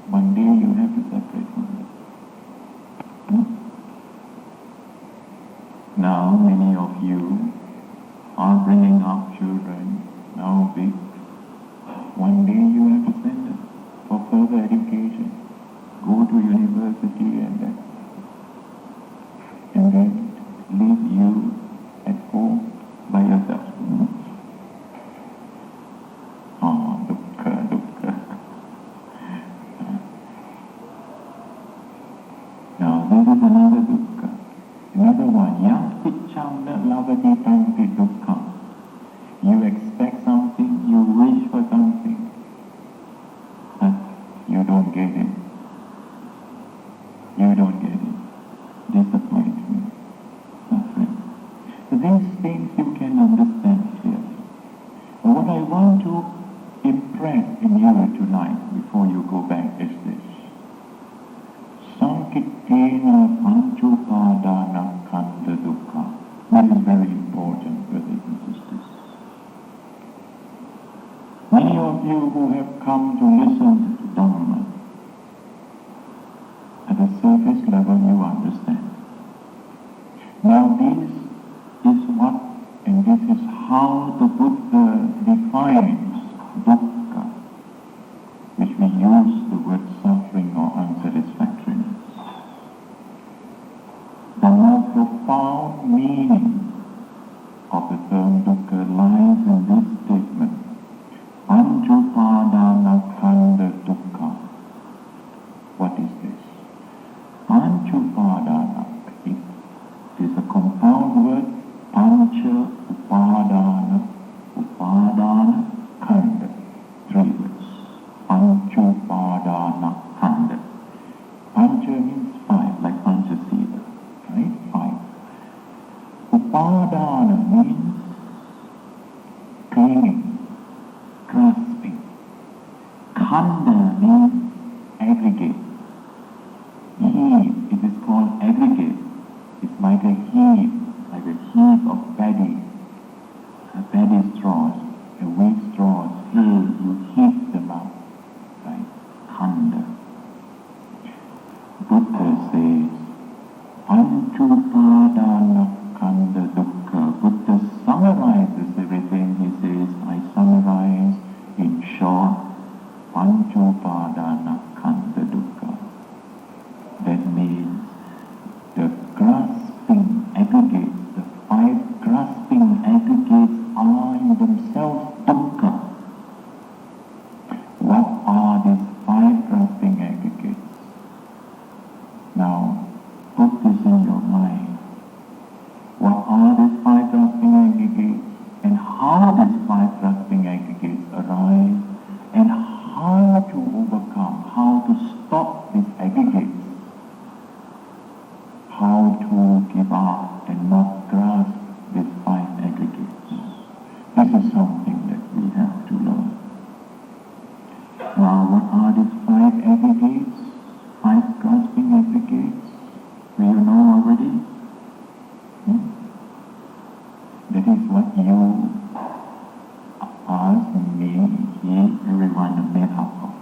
one day you have to separate from them. Now, many of you are bringing up children, now big. One day you have to send them for further education, go to university and then leave you at home by yourself. Dukkha. Now this is another dukkha. Another one, yam picchamna lavati tampi dukkha. You expect something, you wish for something, but you don't get it. You don't get it. Disappointment, suffering. So these things you can understand clearly. But what I want to impress in you tonight, before you go back, is this. Sankittena panchupadana kanda dukkha. This is very important, brothers and sisters. Many of you who have come to listen to Dhamma, at a surface level you understand. Now this is what, and this is how the Buddha defines dukkha, which we use the word suffering or unsatisfactoriness. The more profound meaning of the term dukkha a paddy straws, a wheat straws, hey, you heat them up, right? Khanda. Buddha says, Panchupadana Khanda Dukkha. Buddha summarizes everything. He says, I summarize in short, Panchupadana Khanda Dukkha. That means the grasping aggregates, the 5 grasping aggregates are in themselves dukkha. What are these 5 grasping aggregates? Now, put this in your mind. What are these 5 grasping aggregates, and how these 5 grasping aggregates arise, and how to overcome, how to stop these aggregates, how to give up and not grasp these 5 aggregates. This is something that we have to learn. Now, what are these 5 aggregates? 5 grasping aggregates? Do you know already? That is what you, us, me, he, everyone are made up of.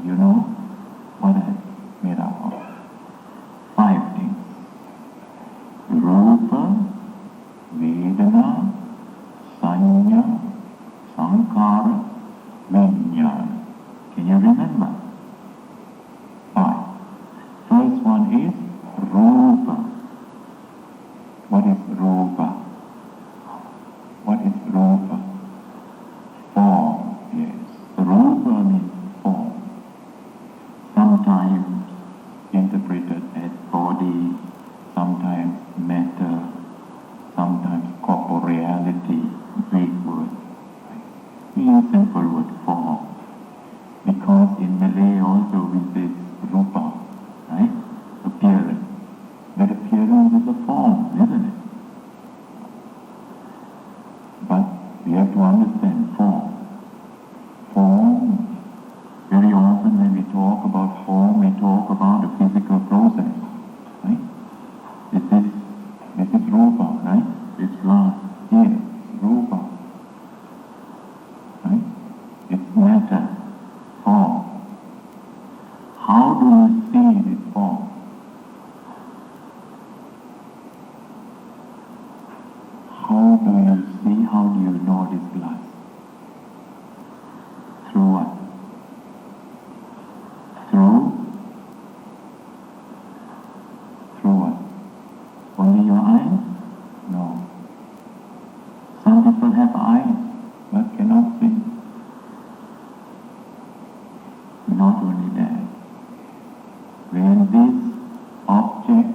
You know what is made up of? 5 things. Rupa, Vedana, Sanya, Sankara, Vijnana. Can you remember? 5. First one is Rupa. What is Rupa? What is Rupa? Form, yes. Rupa means form. Sometimes interpreted as body, sometimes matter, sometimes corporeality, big word. We use simple word form. Because in Malay also we say rupa, right? Appearance. That appearance is a form, isn't it? But we have to understand form. Form, very often when we talk about form, we talk about the physical process, right? This is rupa, right? This glass here is rupa, right? It's matter, form. How do you see this form? How do you see, how do you know this glass? Through what? Through what? Only your eyes? No. Some people have eyes, but cannot see. Not only that, when this object,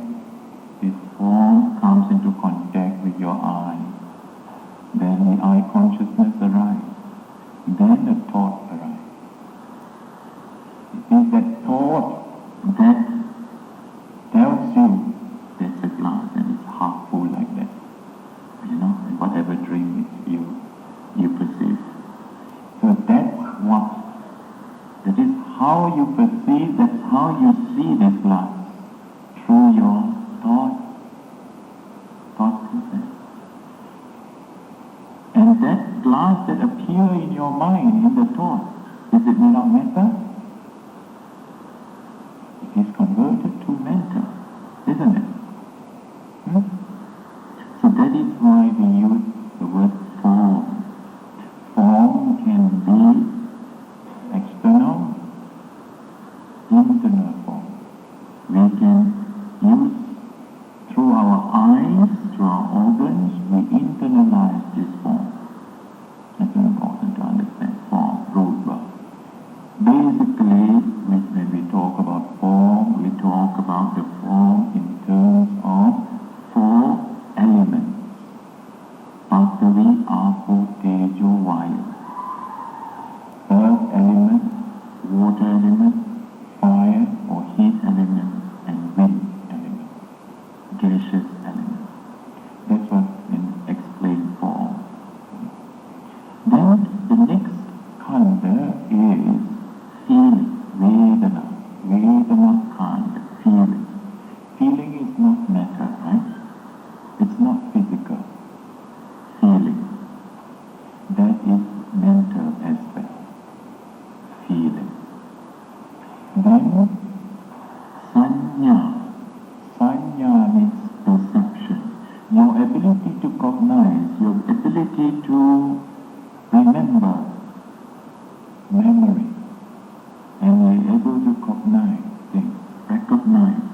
this form comes into contact with your eye, then the eye consciousness arises. Then the thought arises. It is that thought that tells you there's a glass and it's half full like that. You know, and whatever dream you perceive. So that's what, that is how you perceive, that's how you see this glass. Through your thought process. And that glass that appears in your mind, in the thought, is it not matter? It is converted to matter, isn't it? So that is why we use the word form. Form can be external, internal form. We can use through our eyes, through our organs, we internalize this form. That's important to understand. Form, rupa. Basically, when we talk about form, we talk about the form in terms of 4 elements. Pasavi, Apo, Tejo, Vaya. Earth element, water element, fire or heat element, and wind element, gaseous element. That's what explains form. Then the next khanda is feeling, Vedana. Vedana khanda, feeling. Feeling is not matter, right? It's not physical. Feeling. to remember memory, and we're able to cognize things, recognize.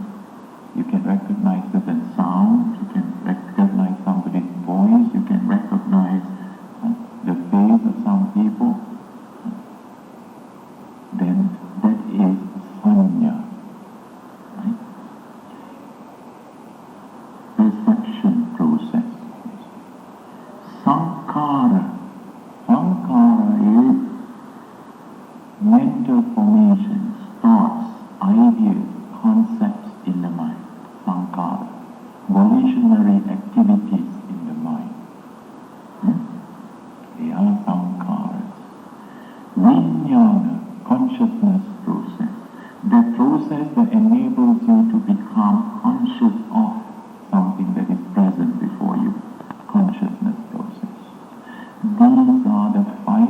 You can recognize certain sounds, you can recognize somebody's voice, you can recognize the face of some people. Then that is sanya, right? Perception process. Sankhara. Sankhara is mental formations, thoughts, ideas, concepts in the mind. Sankhara. Volitionary activities in the mind. They are sankharas. Vijnana, consciousness process. That process that enables you to become conscious of something that is present before you. Consciousness process. These are the 5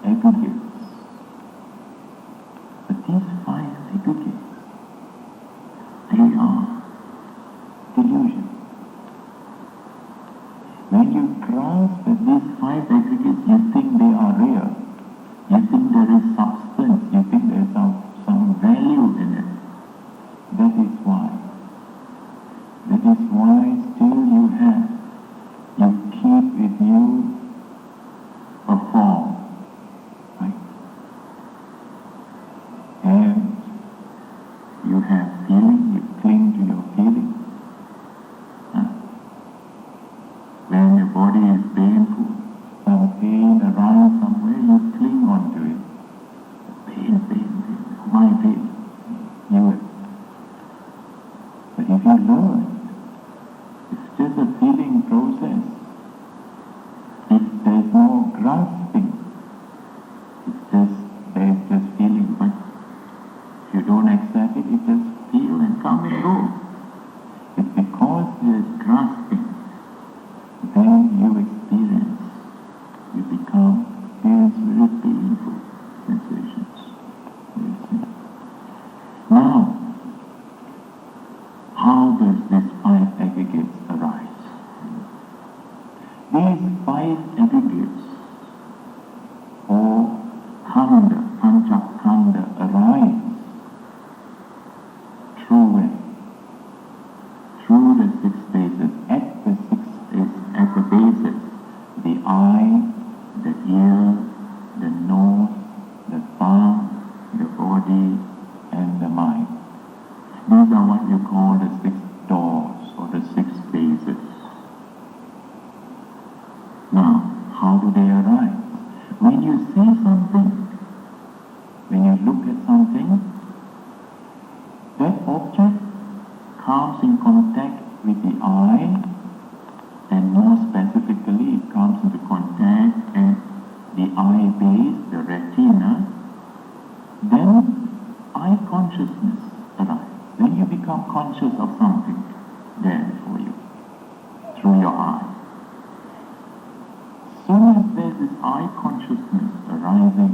aggregates. But these 5 aggregates, they are delusion. When you grasp that these 5 aggregates, you think they are real. You think there is substance. You think there is some value in it. That is why. That is why still you keep with you a form, right? And you have feeling, you cling to your feeling. When your body is painful, some pain around somewhere, you cling onto it. Pain, my pain. But if you learn, it's just a feeling process. If there's no grasping, there's just feeling. But if you don't accept it, you just feel and come and go. It's because there's grasping, then you experience very painful sensations. Now, how does these 5 aggregates arise? These 5 aggregates, or khanda, panchakhanda, arise through the 6 bases. At the bases, the eye, the ear, the nose, the thumb, the body, and the mind. These are what you call the 6 doors, or the 6 bases. Now, how do they arise? When you see something, when you look at something, that object comes in contact with the eye, and more specifically, it comes into contact at the eye base, the retina. Then eye consciousness arises. Then you become conscious of something there before you, through your eye. As soon as there's this eye consciousness arising,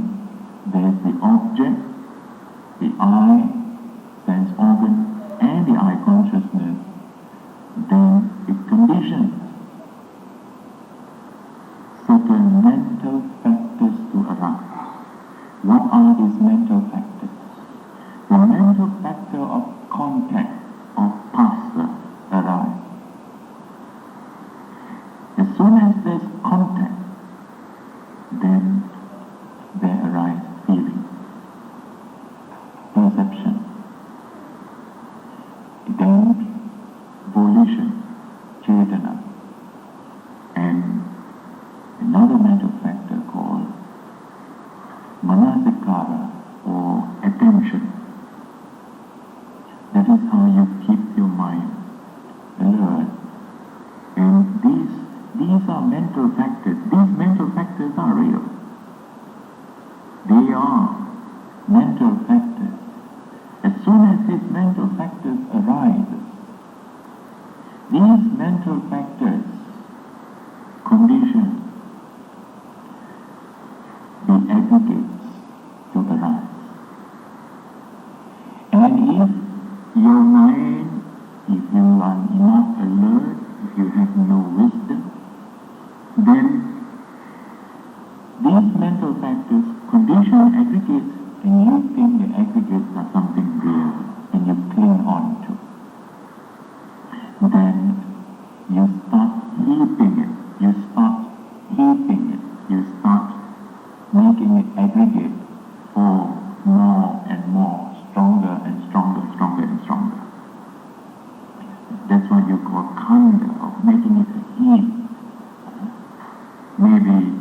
there's the object, the eye, sense organ, and the eye consciousness, then it conditions certain mental factors to arise. What are these mental factors? The mental factor of contact, of phassa, arises. As soon as there's contact, then there arise feeling, perception, then volition, cetana, and another mental factor called manasikara, or attention. That is how you keep your mind alert. And these are mental factors. These mental factors are real. They are mental factors. As soon as these mental factors arise, these mental factors condition the aggregates to arise. And if your mind, if you are not alert, if you have no wisdom, then mental factors, condition aggregates, and you think the aggregates are something real, and you cling on to. Then you start heaping it, you start making it aggregate for more and more, stronger and stronger, stronger and stronger. That's what you call khanda, of making it a heap. Maybe,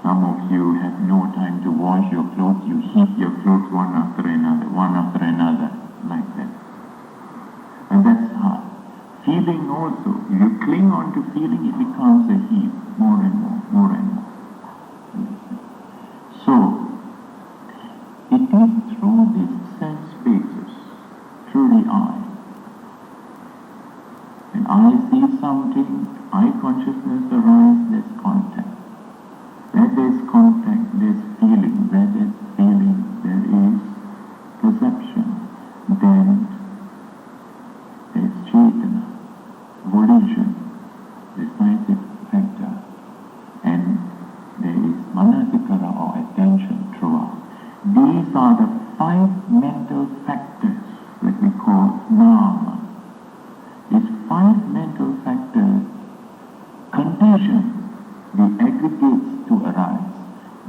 some of you have no time to wash your clothes, you heap your clothes one after another, like that. And that's hard. Feeling also, if you cling on to feeling, it becomes a heap, more and more, more and more. So, it is through these sense spaces, through the eye. When I see something, eye consciousness arises, there's contact. Where there's contact, there's feeling. Where there's feeling, there is perception. Then there's cetana, volition, decisive factor. And there is manasikara, or attention, throughout. These are the 5 mental factors that we call Dhamma. These 5 mental factors condition the aggregates to arise.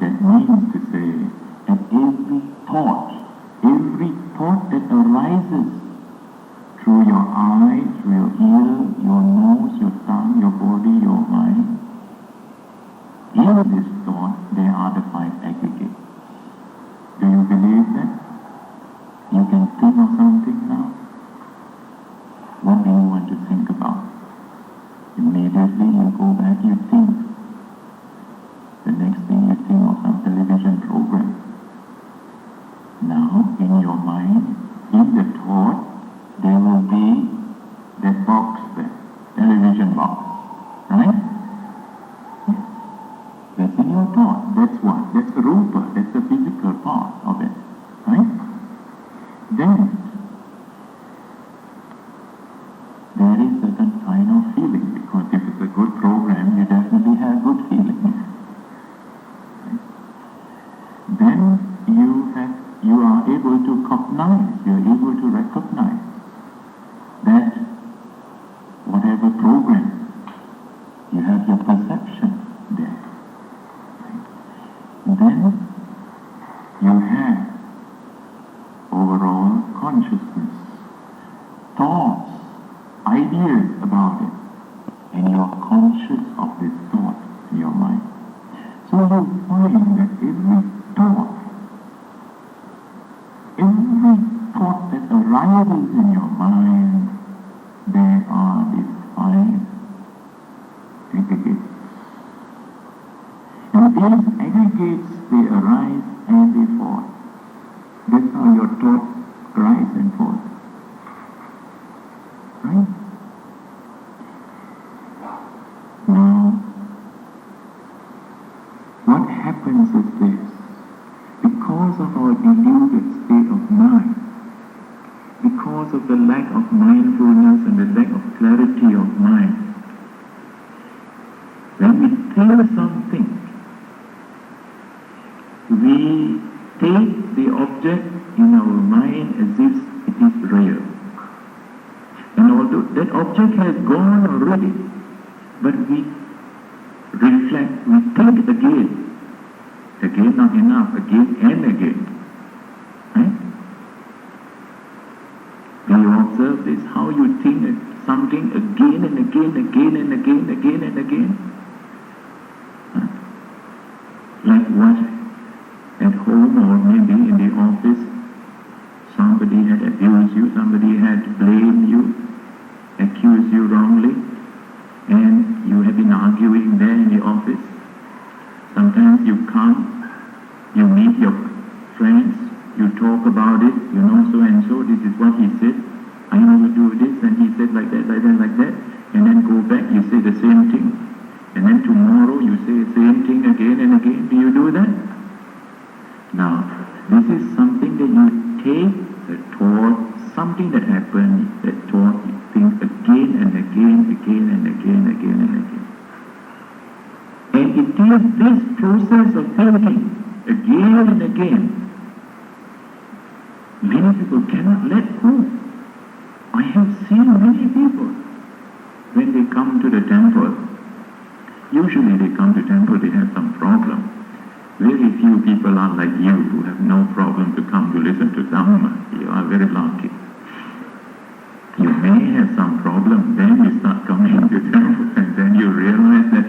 That means to say that every thought that arises through your eye, through your ear, your nose, your tongue, your body, your mind, in this thought there are the 5 aggregates. Do you believe that? You can think of something now? What do you want to think about? Immediately you go back, you think. The next thing you think of some television program. Now, in your mind, in the thought, there will be that box there, television box, right? Yes. That's in your thought. That's what? That's the rupa, that's the physical part of it, right? Then, there is certain kind of feeling, because if it's a good program, you definitely have good feeling. Right? Then you are able to cognize, you are able to recognize that whatever program, you have your perception there. Right? Then you have overall consciousness, thoughts, ideas about it, and you are conscious of this thought in your mind. So you find that every thought that arises in your mind, there are these 5 aggregates. And these aggregates, they arise and they fall. That's how your thoughts rise and fall. Right? Now, what happens is this. Because of our deluded state of mind, because of the lack of mindfulness and the lack of clarity of mind, when we feel something, we take the object in our mind as if it is real. And although that object has gone already, but we reflect, we think again not enough, again and again. Right? Do you observe this? How you think something again and again, again and again, again and again? Huh? Like what? At home or maybe in the office, somebody had abused you, somebody had blamed you, accused you wrongly, and you have been arguing there in the office. Sometimes you come, you meet your friends, you talk about it, you know so and so, this is what he said, I know you do this, and he said like that, like that, like that, and then go back, you say the same thing, and then tomorrow you say the same thing again and again. Do you do that? Now, this is something that you take the thought, something that happened, that thought, you think again and again, again and again, again and again. And it is this process of thinking again and again. Many people cannot let go. I have seen many people, when they come to the temple, usually they come to temple, they have some problem. Very few people are like you who have no problem to come to listen to Dhamma. You are very lucky. You may have some problem, then you start coming to temple, and then you realize that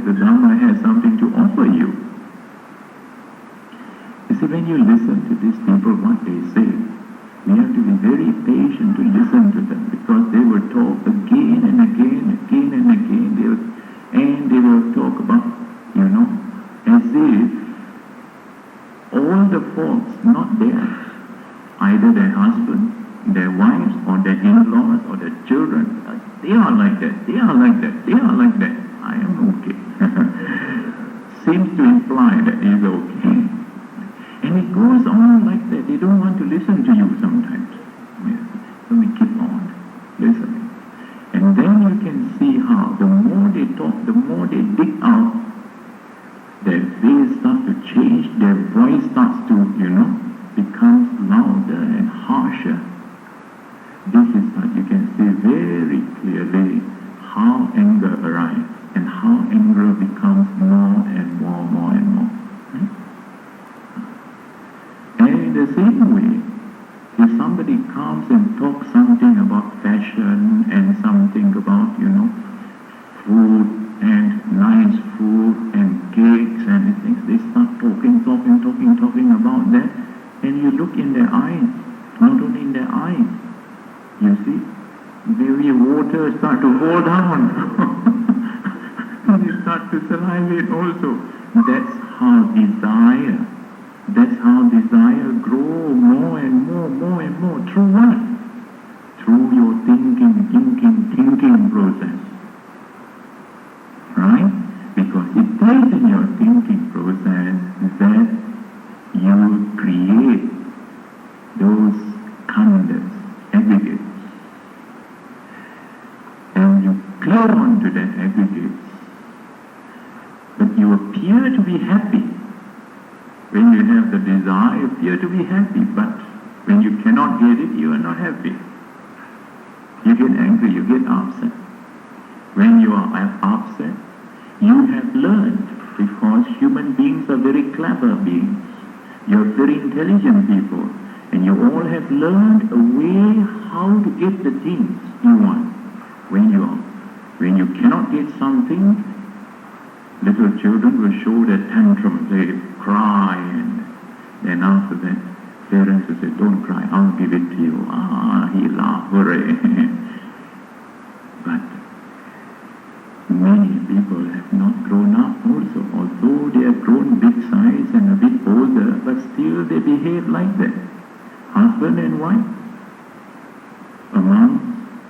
the Dhamma has something to offer you. You see, when you listen to these people, what they say, we have to be very patient to listen to them, because they will talk again and again, and they will talk about, as if all the faults not theirs, either their husband, their wives, or their in-laws, or their children, they are like that, I am okay. Seems to imply that he is okay. And it goes on like that. They don't want to listen to you sometimes. So we keep on listening. And then you can see how the more they talk, the more they dig out, their face starts to change, their voice starts to, becomes louder and harsher. This is what you can see very clearly how anger arises and how anger becomes more and more. And in the same way, if somebody comes and talks something about fashion and something about, food and nice food and cakes and things, they start talking about that, and you look in their eyes, not only in their eyes, you see, maybe water start to fall down, and you start to salivate also. That's how desire grow more and more. Through what? Through your thinking process. Right? Because it is in your thinking process that you create those khandhas, aggregates. And you cling on to that aggregates. But you appear to be happy. When you have the desire, you appear to be happy, but when you cannot get it, you are not happy. You get angry, you get upset. When you are upset, you have learned, because human beings are very clever beings. You are very intelligent people, and you all have learned a way how to get the things you want. When you cannot get something, little children will show their tantrum, they cry, and then after that, parents will say, don't cry, I'll give it to you. He laughed, hooray. But many people have not grown up also, although they have grown big size and a bit older, but still they behave like that. Husband and wife, among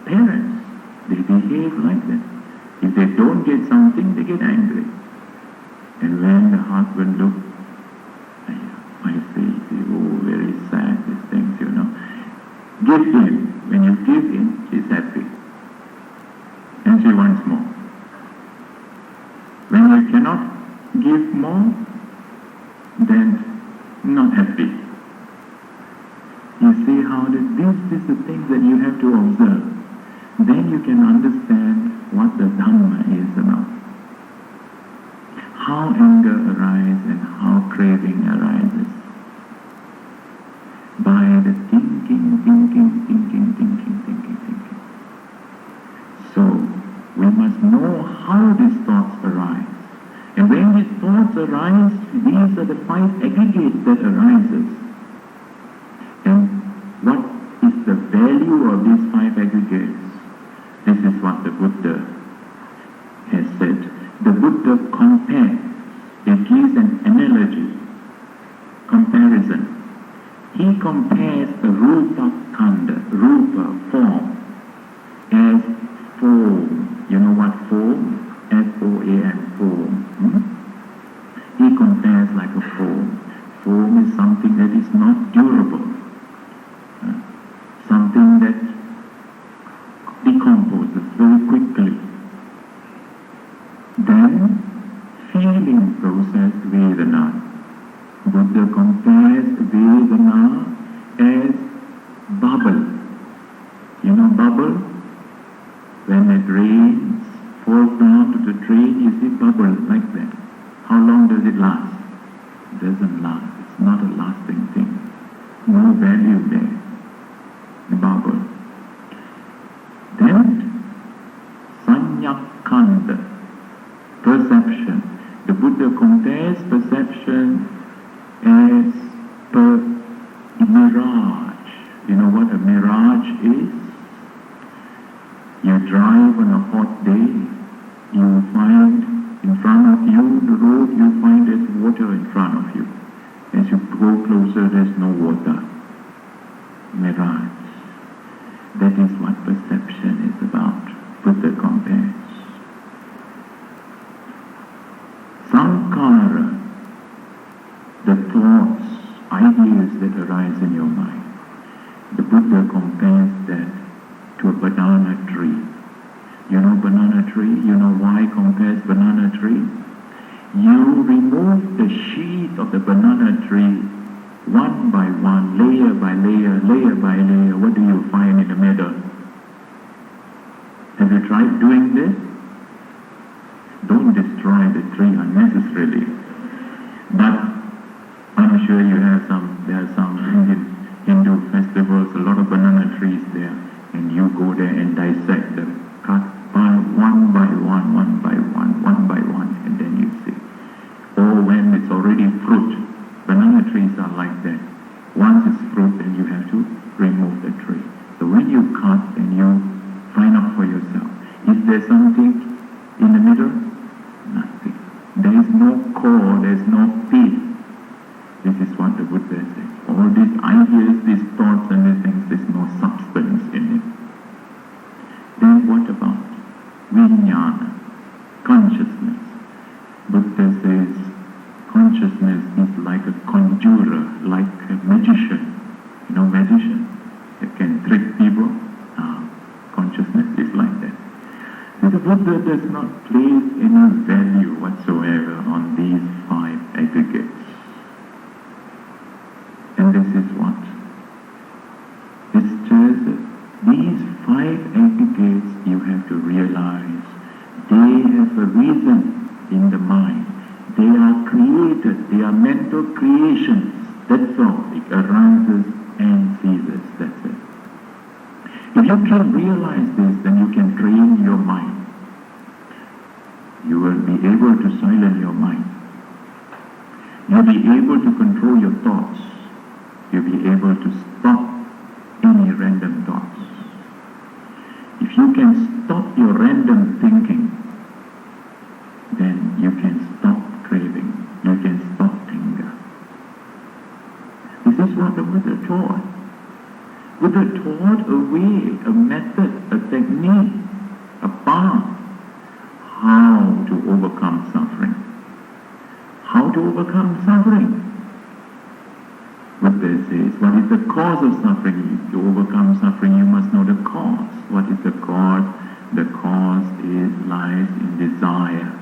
parents, they behave like that. If they don't get something, they get angry. And when the husband looks, my face is very sad, these things, Give him. When you give him, she's happy. And she wants more. When you cannot give more, then not happy. You see how this is the thing that you have to observe. Then you can understand what the Dhamma is about. How anger arises and how craving arises. By the thinking. So, we must know how these thoughts arise. And when these thoughts arise, these are the 5 aggregates that arises. And what is the value of these 5 aggregates? This is what the Buddha has said. The Buddha compares, he gives an analogy, comparison. He compares the rupa khandha, rupa, form, as foam. You know what foam? F-O-A-M, foam. He compares like a foam. Foam is something that is not durable. Something that decomposes very quickly. Then feeling process Vedana. Buddha compares Vedana as bubble. You know bubble? When it rains, falls down to the drain, you see bubble like that. How long does it last? It doesn't last. It's not a lasting thing. No value there. The bubble. Then, sanyakanda, perception. The Buddha compares perception as per mirage. You know what a mirage is? You drive on a hot day, you find in front of you, the road, you find there's water in front of you. As you go closer, there's no water. Mirage. That is what perception is about. Buddha compares. Sankara, the thoughts, ideas that arise in your mind. The Buddha compares that to a banana tree. You know banana tree? You know why compares banana tree? You remove the sheath of the banana tree one by one, layer by layer, layer by layer. What do you find in the middle? Have you tried doing this? Don't destroy the tree unnecessarily. But I'm sure you have there are some Hindu festivals, a lot of banana trees there, and you go there and dissect them, cut one by one, one by one, one by one, and then you see. Or when it's already fruit, banana trees are like that. Once it's fruit, then you have to remove the tree. So when you cut, then you find out for yourself. Is there something in the middle? Nothing. There is no core, there is no peace. This is what the Buddha says. All these ideas, these thoughts and these things, there's no substance in it. Then what about vijnana, consciousness? Buddha says consciousness is like a conjurer, like a magician. You know magician? That can trick people. Consciousness is like that. So the Buddha does not place any value whatsoever on these five aggregates. And this is what? It's just that these five aggregates you have to realize they have a reason in the mind. They are created, they are mental creations. That's all. It arises and ceases. That's it. If you can realize this, then you can train your mind. You will be able to silence your mind. You'll be able to control your thoughts. You'll be able to stop any random thoughts. If you can stop your random thinking, then you can stop craving. You can stop anger. This is what the Buddha taught. Buddha taught a way, a method, a technique, a path, how to overcome suffering. How to overcome suffering? Buddha says, what is the cause of suffering? To overcome suffering, you must know the cause. What is the cause? The cause lies in desire.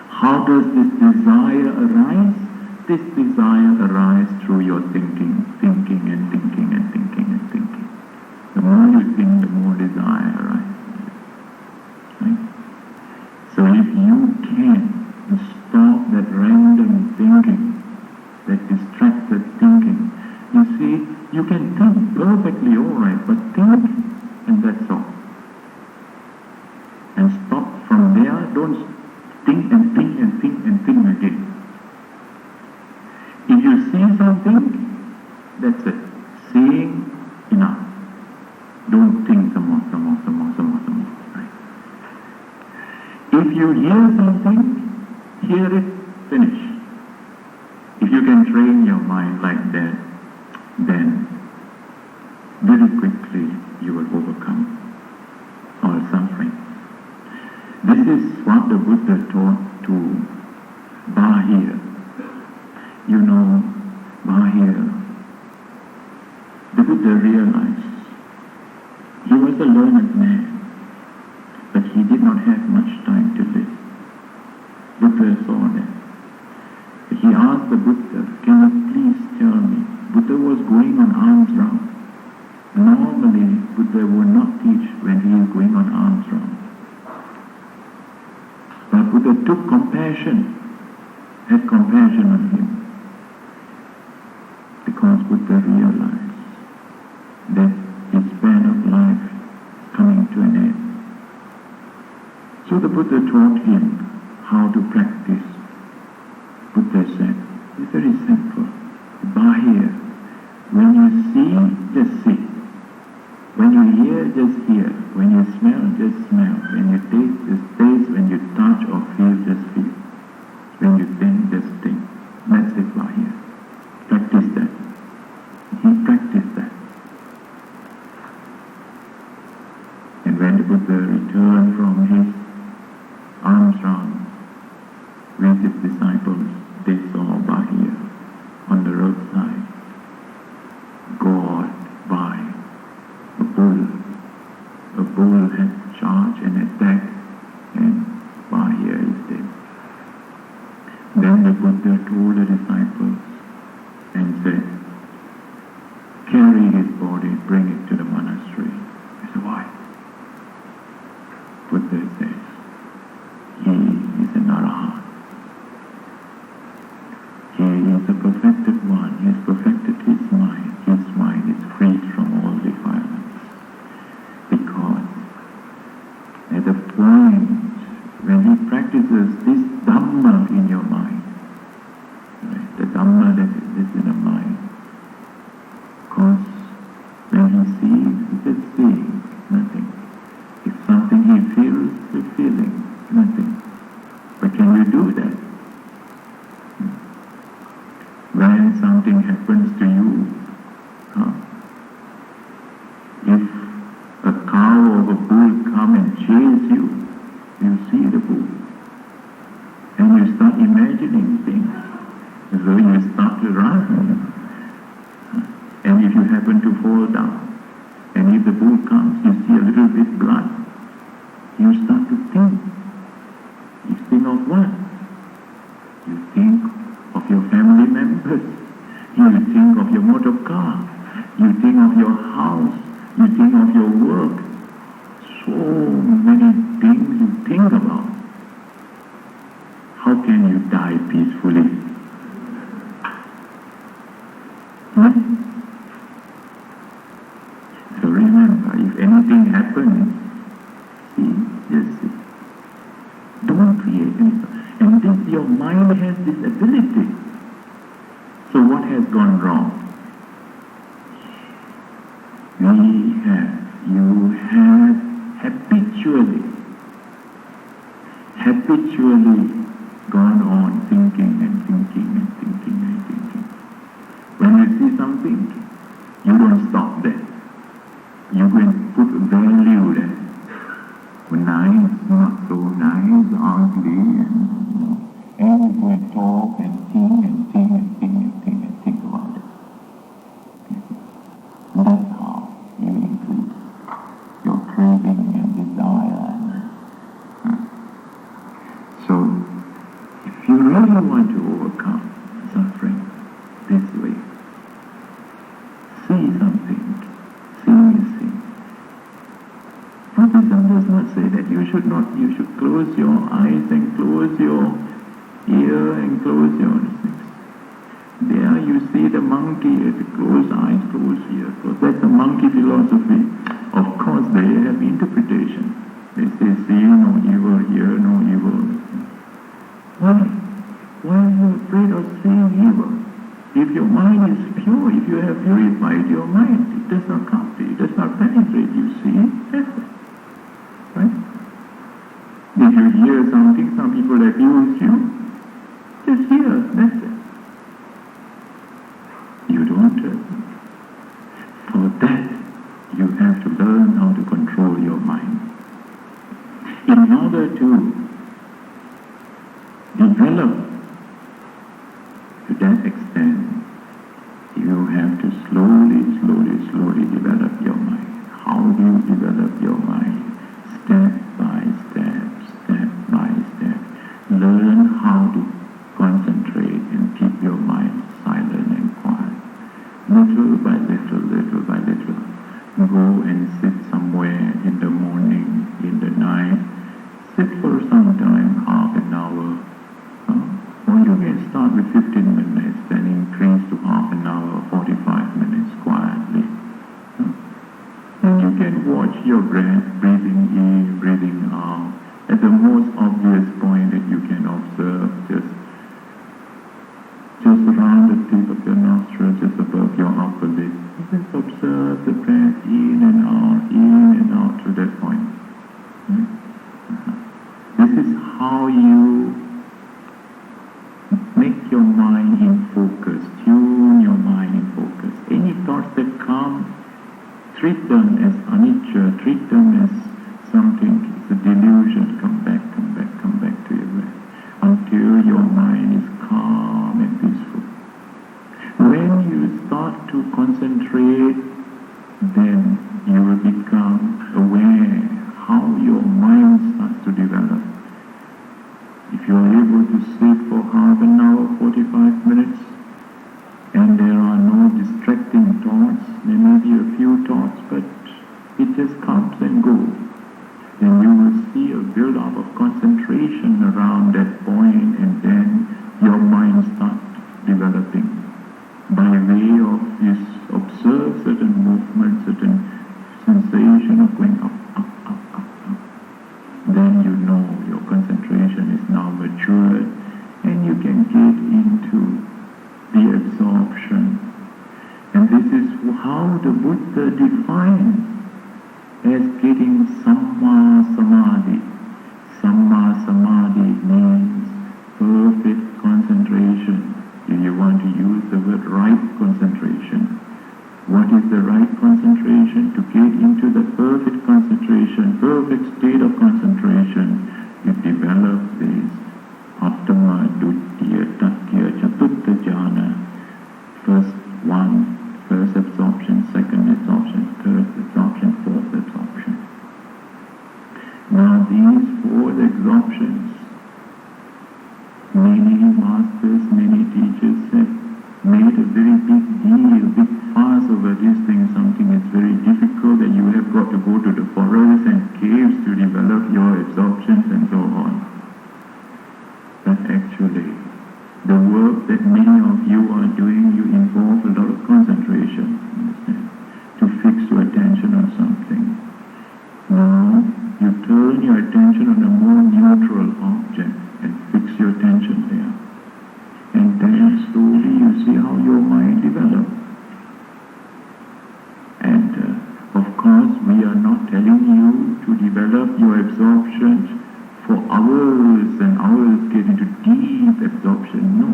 How does this desire arise? This desire arises through your thinking and thinking and thinking and thinking. The more you think, the more desire arises. Right? So if you can stop that random thinking, that distracted thinking, you see, you can think perfectly alright, but think and that's all. And stop from there, don't think and think and think and think again. If you see something, that's it. Seeing, enough. Don't think some more. Right? If you hear something, hear it, finish. If you can train your mind like that, then very quickly you will overcome all suffering. This is what the Buddha taught to Bahir. You know, Bahir. The Buddha realized he was a learned man, but he did not have much time to live. Buddha saw that. He asked the Buddha, can you please tell me? Buddha was going on arms round. Normally, Buddha would not teach when he is going on arms round. But Buddha took compassion, had compassion on him. Because Buddha realized that his span of life is coming to an end. So the Buddha taught him how to practice. Buddha said, it's very simple. Bahir, when you see, just see. When you hear, just hear. When you smell, just smell. When you taste, just taste. When you touch or feel, just feel. When you think, just think. That's it, Bahir. Practice that. He practiced that. And when the Buddha returned from his arms round with his disciples, they saw Bahir on the roadside, gored by a bull. A bull had charged and attacked, and Bahir is dead. Then the Buddha told the disciples and said, carry his body, bring it to the monastery. They said, why? Buddha says, he is an arahant. He is a perfected one. He has perfected his mind. His mind is freed from all defilements. Because at the point when he practices this Dhamma in your mind, right, the Dhamma that is in the mind, because when he sees, he just seeing, nothing. If something he feels, he's feeling, nothing. But can you do that? When something happens to you, if a cow or a bull come and chase you, you see the bull. And you start imagining things as though you start to run. And if you happen to fall down, and if the bull comes, you see a little bit blood, you start to think. You think of what? You think of your family members. You think of your motor car. You think of your house. You think of your work. So many things you think about. How can you die peacefully? So remember, if anything happens, see, just see. Don't create anything. And this, your mind has this ability. So what has gone wrong? You have habitually gone on thinking and thinking and thinking and thinking. When you see something, you don't stop there. You can put value there. Nice, not so nice, ugly, and you can talk and think and think and think and think and think about it. That's how you increase your craving and desire. So, if you really want to overcome suffering this way, see something, see. Buddhism does not say that you should close your eyes and close your ear and close your things. There you see the monkey with closed eyes, closed ear. That's the monkey philosophy. Of course they have interpretation. They say, see no evil, hear no evil. Why? Why are you afraid of seeing evil? If your mind is pure, if you have purified your mind, it does not come to you, it does not penetrate you, see? That's it. Right? If you hear something, some people abuse you, just hear, that's it. You don't hurt them. For that, you have to learn how to control your mind. In order to develop to that extent, you have to slowly develop your mind. How do you develop your mind? Step by step. Learn how to concentrate and keep your mind silent and quiet. Little by little, little by little. Go and sit somewhere in the morning, in the night. Sit for some time, half an hour. Or you can start with 15 minutes, then increase to half an hour, 45 minutes quietly. And you can watch your breath, breathing in, breathing out. At the most obvious point that you can observe, just around the tip of your nostril, just above your upper lip. Just observe the breath in and out to that point. This is how you make your mind in focus, tune your mind in focus. Any thoughts that come, treat them as anicca, treat them as something, it's a delusion. Come back to your breath until your mind is calm and peaceful. When you start to concentrate, then you will become aware how your mind starts to develop. If you are able to sit for half an hour, 45 minutes, and there are no distracting thoughts, there may be a few thoughts, but it just comes and goes, then you will see a build-up of concentration around that point, and then your mind starts developing. By way of you observe certain movements, certain sensation of going up, then you know your concentration is now matured, and you can get into the absorption. And this is how the Buddha defines as getting Samma Samadhi. Samma Samadhi means perfect concentration. If you want to use the word right concentration, what is the right concentration? To get into the perfect concentration, perfect state of concentration, you develop this Attama, Duttiya, Tattiya, Chatutta Jhana. First absorption, second absorption, third absorption, fourth absorption. Now these four absorptions, many masters, many teachers have made a very big deal, big fuss over this thing, something that's very difficult, that you have got to go to the forests and caves to develop your absorptions and so on. But actually, the work that many of you are doing, you involve a lot of concentration, understand? To fix your attention on something. Now, you turn your attention on a more neutral object and fix your attention there. And then slowly you see how your mind develops. And of course, we are not telling you to develop your absorptions for hours and hours, get into deep absorption. No.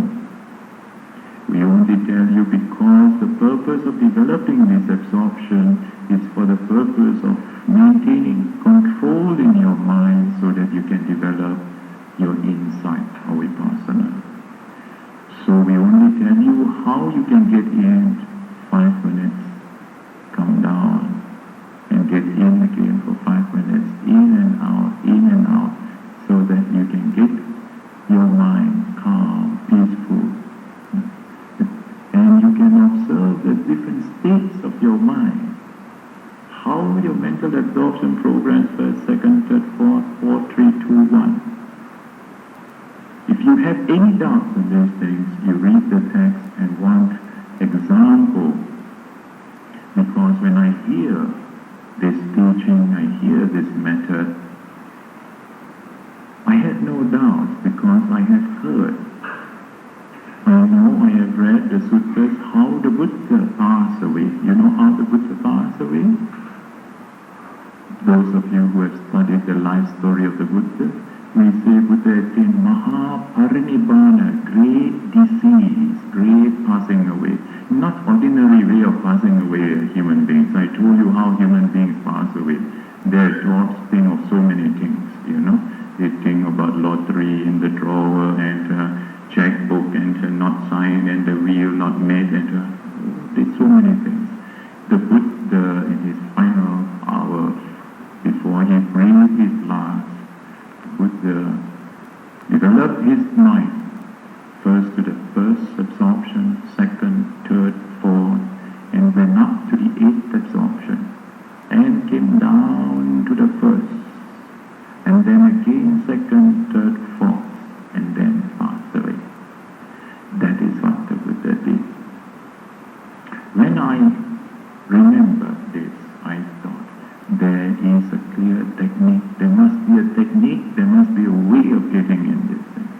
We only tell you because the purpose of developing this absorption is for the purpose of maintaining control in your mind so that you can develop your insight or vipassana. So we only tell you how you can get in 5 minutes, come down, and get in again for 5 minutes, in and out, so that you can get your mind calm, peaceful. And you can observe the different states of your mind. How your mental absorption programs, first, second, third, fourth, 4, 3, 2, 1. If you have any doubts on these things, you read the text and want example. Because when I hear this teaching, I hear this method, I had no doubts because I have heard. I know I have read the sutras, how the Buddha passed away. You know how the Buddha passed away? Those of you who have studied the life story of the Buddha, we say Buddha attained Mahaparinibbana, great disease, great passing away. Not ordinary way of passing away human beings. I told you how human beings pass away. Their thoughts think of so many things, you know. They think about lottery in the drawer and checkbook and not signed and the will not made and there's so many things. The Buddha in his final hour, before he breathed his last, Buddha developed his mind. First to the first absorption, second, third, fourth, and went up to the eighth absorption, and came down to the first, and then again second, third, fourth, and then passed away. That is what the Buddha did. When I remember this, I thought, there is a clear technique, there must be a technique, there must be a way of getting in this thing.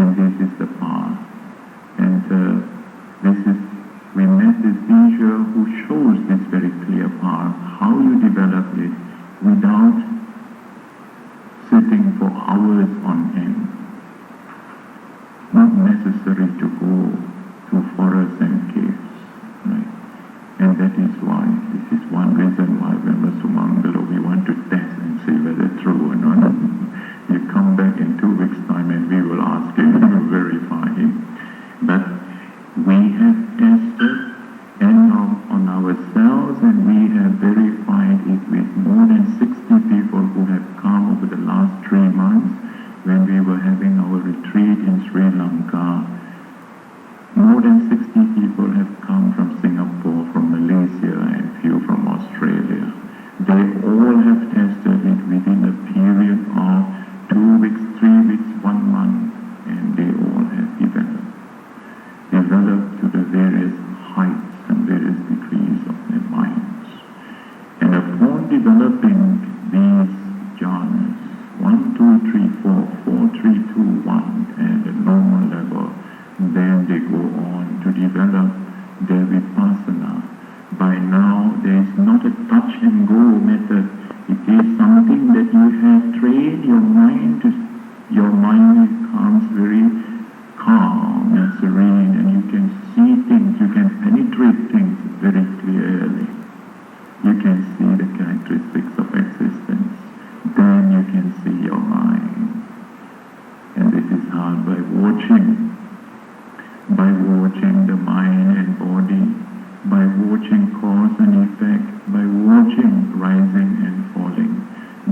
And this is the path. And we met this teacher who shows this very clear path, how you develop it without sitting for hours on end. Not necessary to go to forests and caves, right? And that is why, this is one reason why when we're Sumangalox, we want to test and see whether true or not. You come back in 2 weeks' time and we will ask him to verify him. But we have tested and on ourselves, and we have verified it with more than 60 people who have come over the last 3 months when we were having our retreat in Sri Lanka. More than 60 people have come from Singapore, from Malaysia, and few from Australia. They all have tested it within a period of 2 weeks, 3 weeks, 1 month, and they all have developed to the various heights and various degrees of their minds. And upon developing these jhanas, 1, 2, 3, 4, 4, 3, 2, 1, and a normal level, then they go on to develop their vipassana. By now, there is not a touch and go method. It is something that you have trained your mind to. Your mind becomes very calm and serene, and you can see things, you can penetrate things very clearly. You can see the characteristics of existence. Then you can see your mind. And this is how, by watching the mind and body, by watching cause and effect, by watching rising and falling,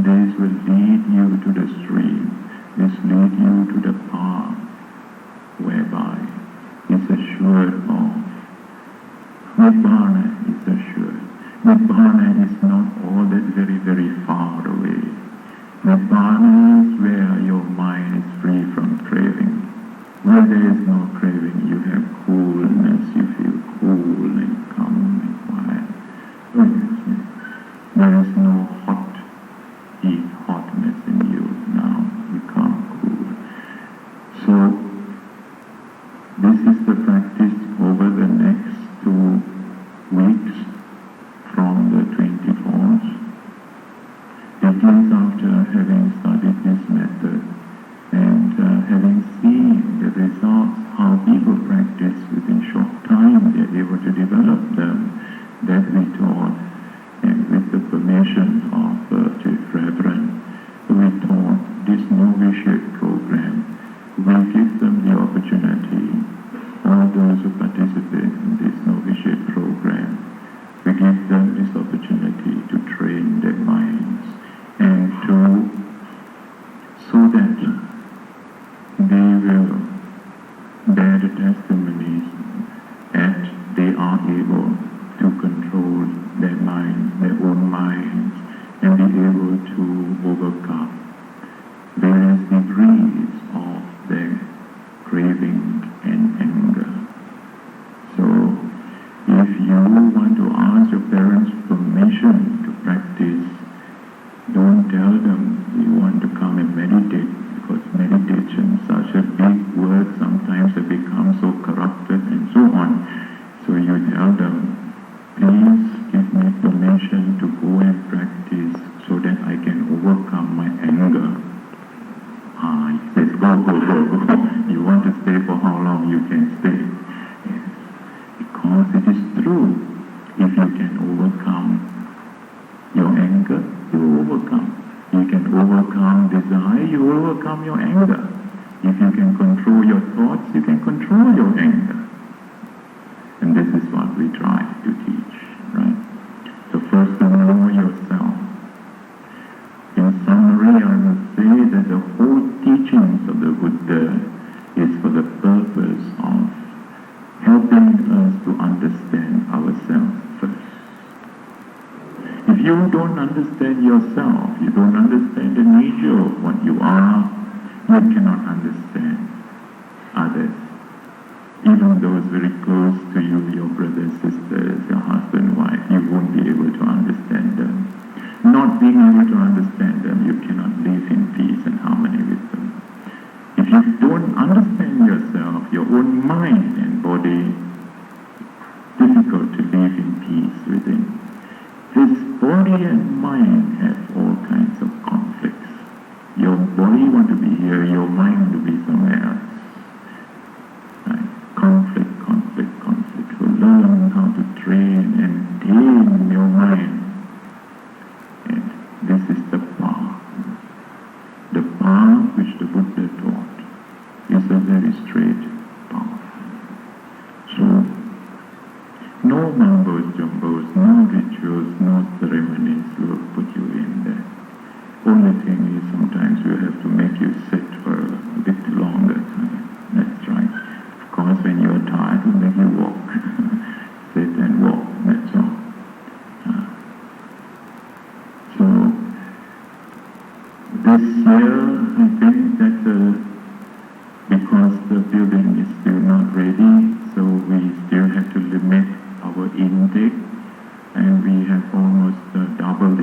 this will lead you to the stream. This lead you to the path whereby it's assured of. Nibbana is assured. Nibbana is not all that very, very far away. Nibbana is where your mind is free from craving. Where there is no craving, you have coolness, you feel cool and calm and quiet. There is no hotness in you now, you become cool. So, this is the practice over the next 2 weeks from the 24th. It is after having studied this method and having seen the results, how people practice within short time, they are able to develop them, that we taught, and with the permission of Chief Reverend, we taught this novitiate program. We give them the opportunity, all those who participate in this novitiate program, we give them this opportunity to train their minds and so that they will bear the testimonies that they are able to control their minds, their own minds, and be able to overcome various degrees of their craving and anger. So, if you want to ask your parents permission to practice, don't tell them you want to come and meditate, because meditation is such a big word, sometimes it becomes so corrupted and so on. So you tell them, please give me permission to go and practice so that I can overcome my anger. He says, go. You want to stay for how long you can stay? Yes. Because it is true. If you can overcome your anger, you overcome. You can overcome desire, you overcome your anger. If you can control your thoughts, you can control your anger. And this is what we try to teach, right? So first to know yourself. In summary, I will say that the whole teaching teachings of the Buddha is for the purpose of helping us to understand ourselves first. If you don't understand yourself, you don't understand the nature of what you are, you cannot understand others. Even those very close to you, your brothers, sisters, your husband, wife, you won't be able to understand them. Not being able to understand them, you cannot live in peace and harmony with them. If you don't understand yourself, your own mind and body, difficult to live in peace within. This body and mind have all kinds of conflicts. Your body want to be here, your mind want to be somewhere else. Right? Conflict, conflict, conflict. So learn how to train and tame your mind. And this is the path. The path which the Buddha taught is a very straight path. So, no mumbo jumbos, no rituals, no ceremonies will put you in there. Only thing is sometimes we have to make you sit for a bit longer time. That's right. Of course, when you are tired, we'll make you walk. Sit and walk, that's all. So, this year, I think that because the building is still not ready, so we still have to limit our intake, and we have almost doubled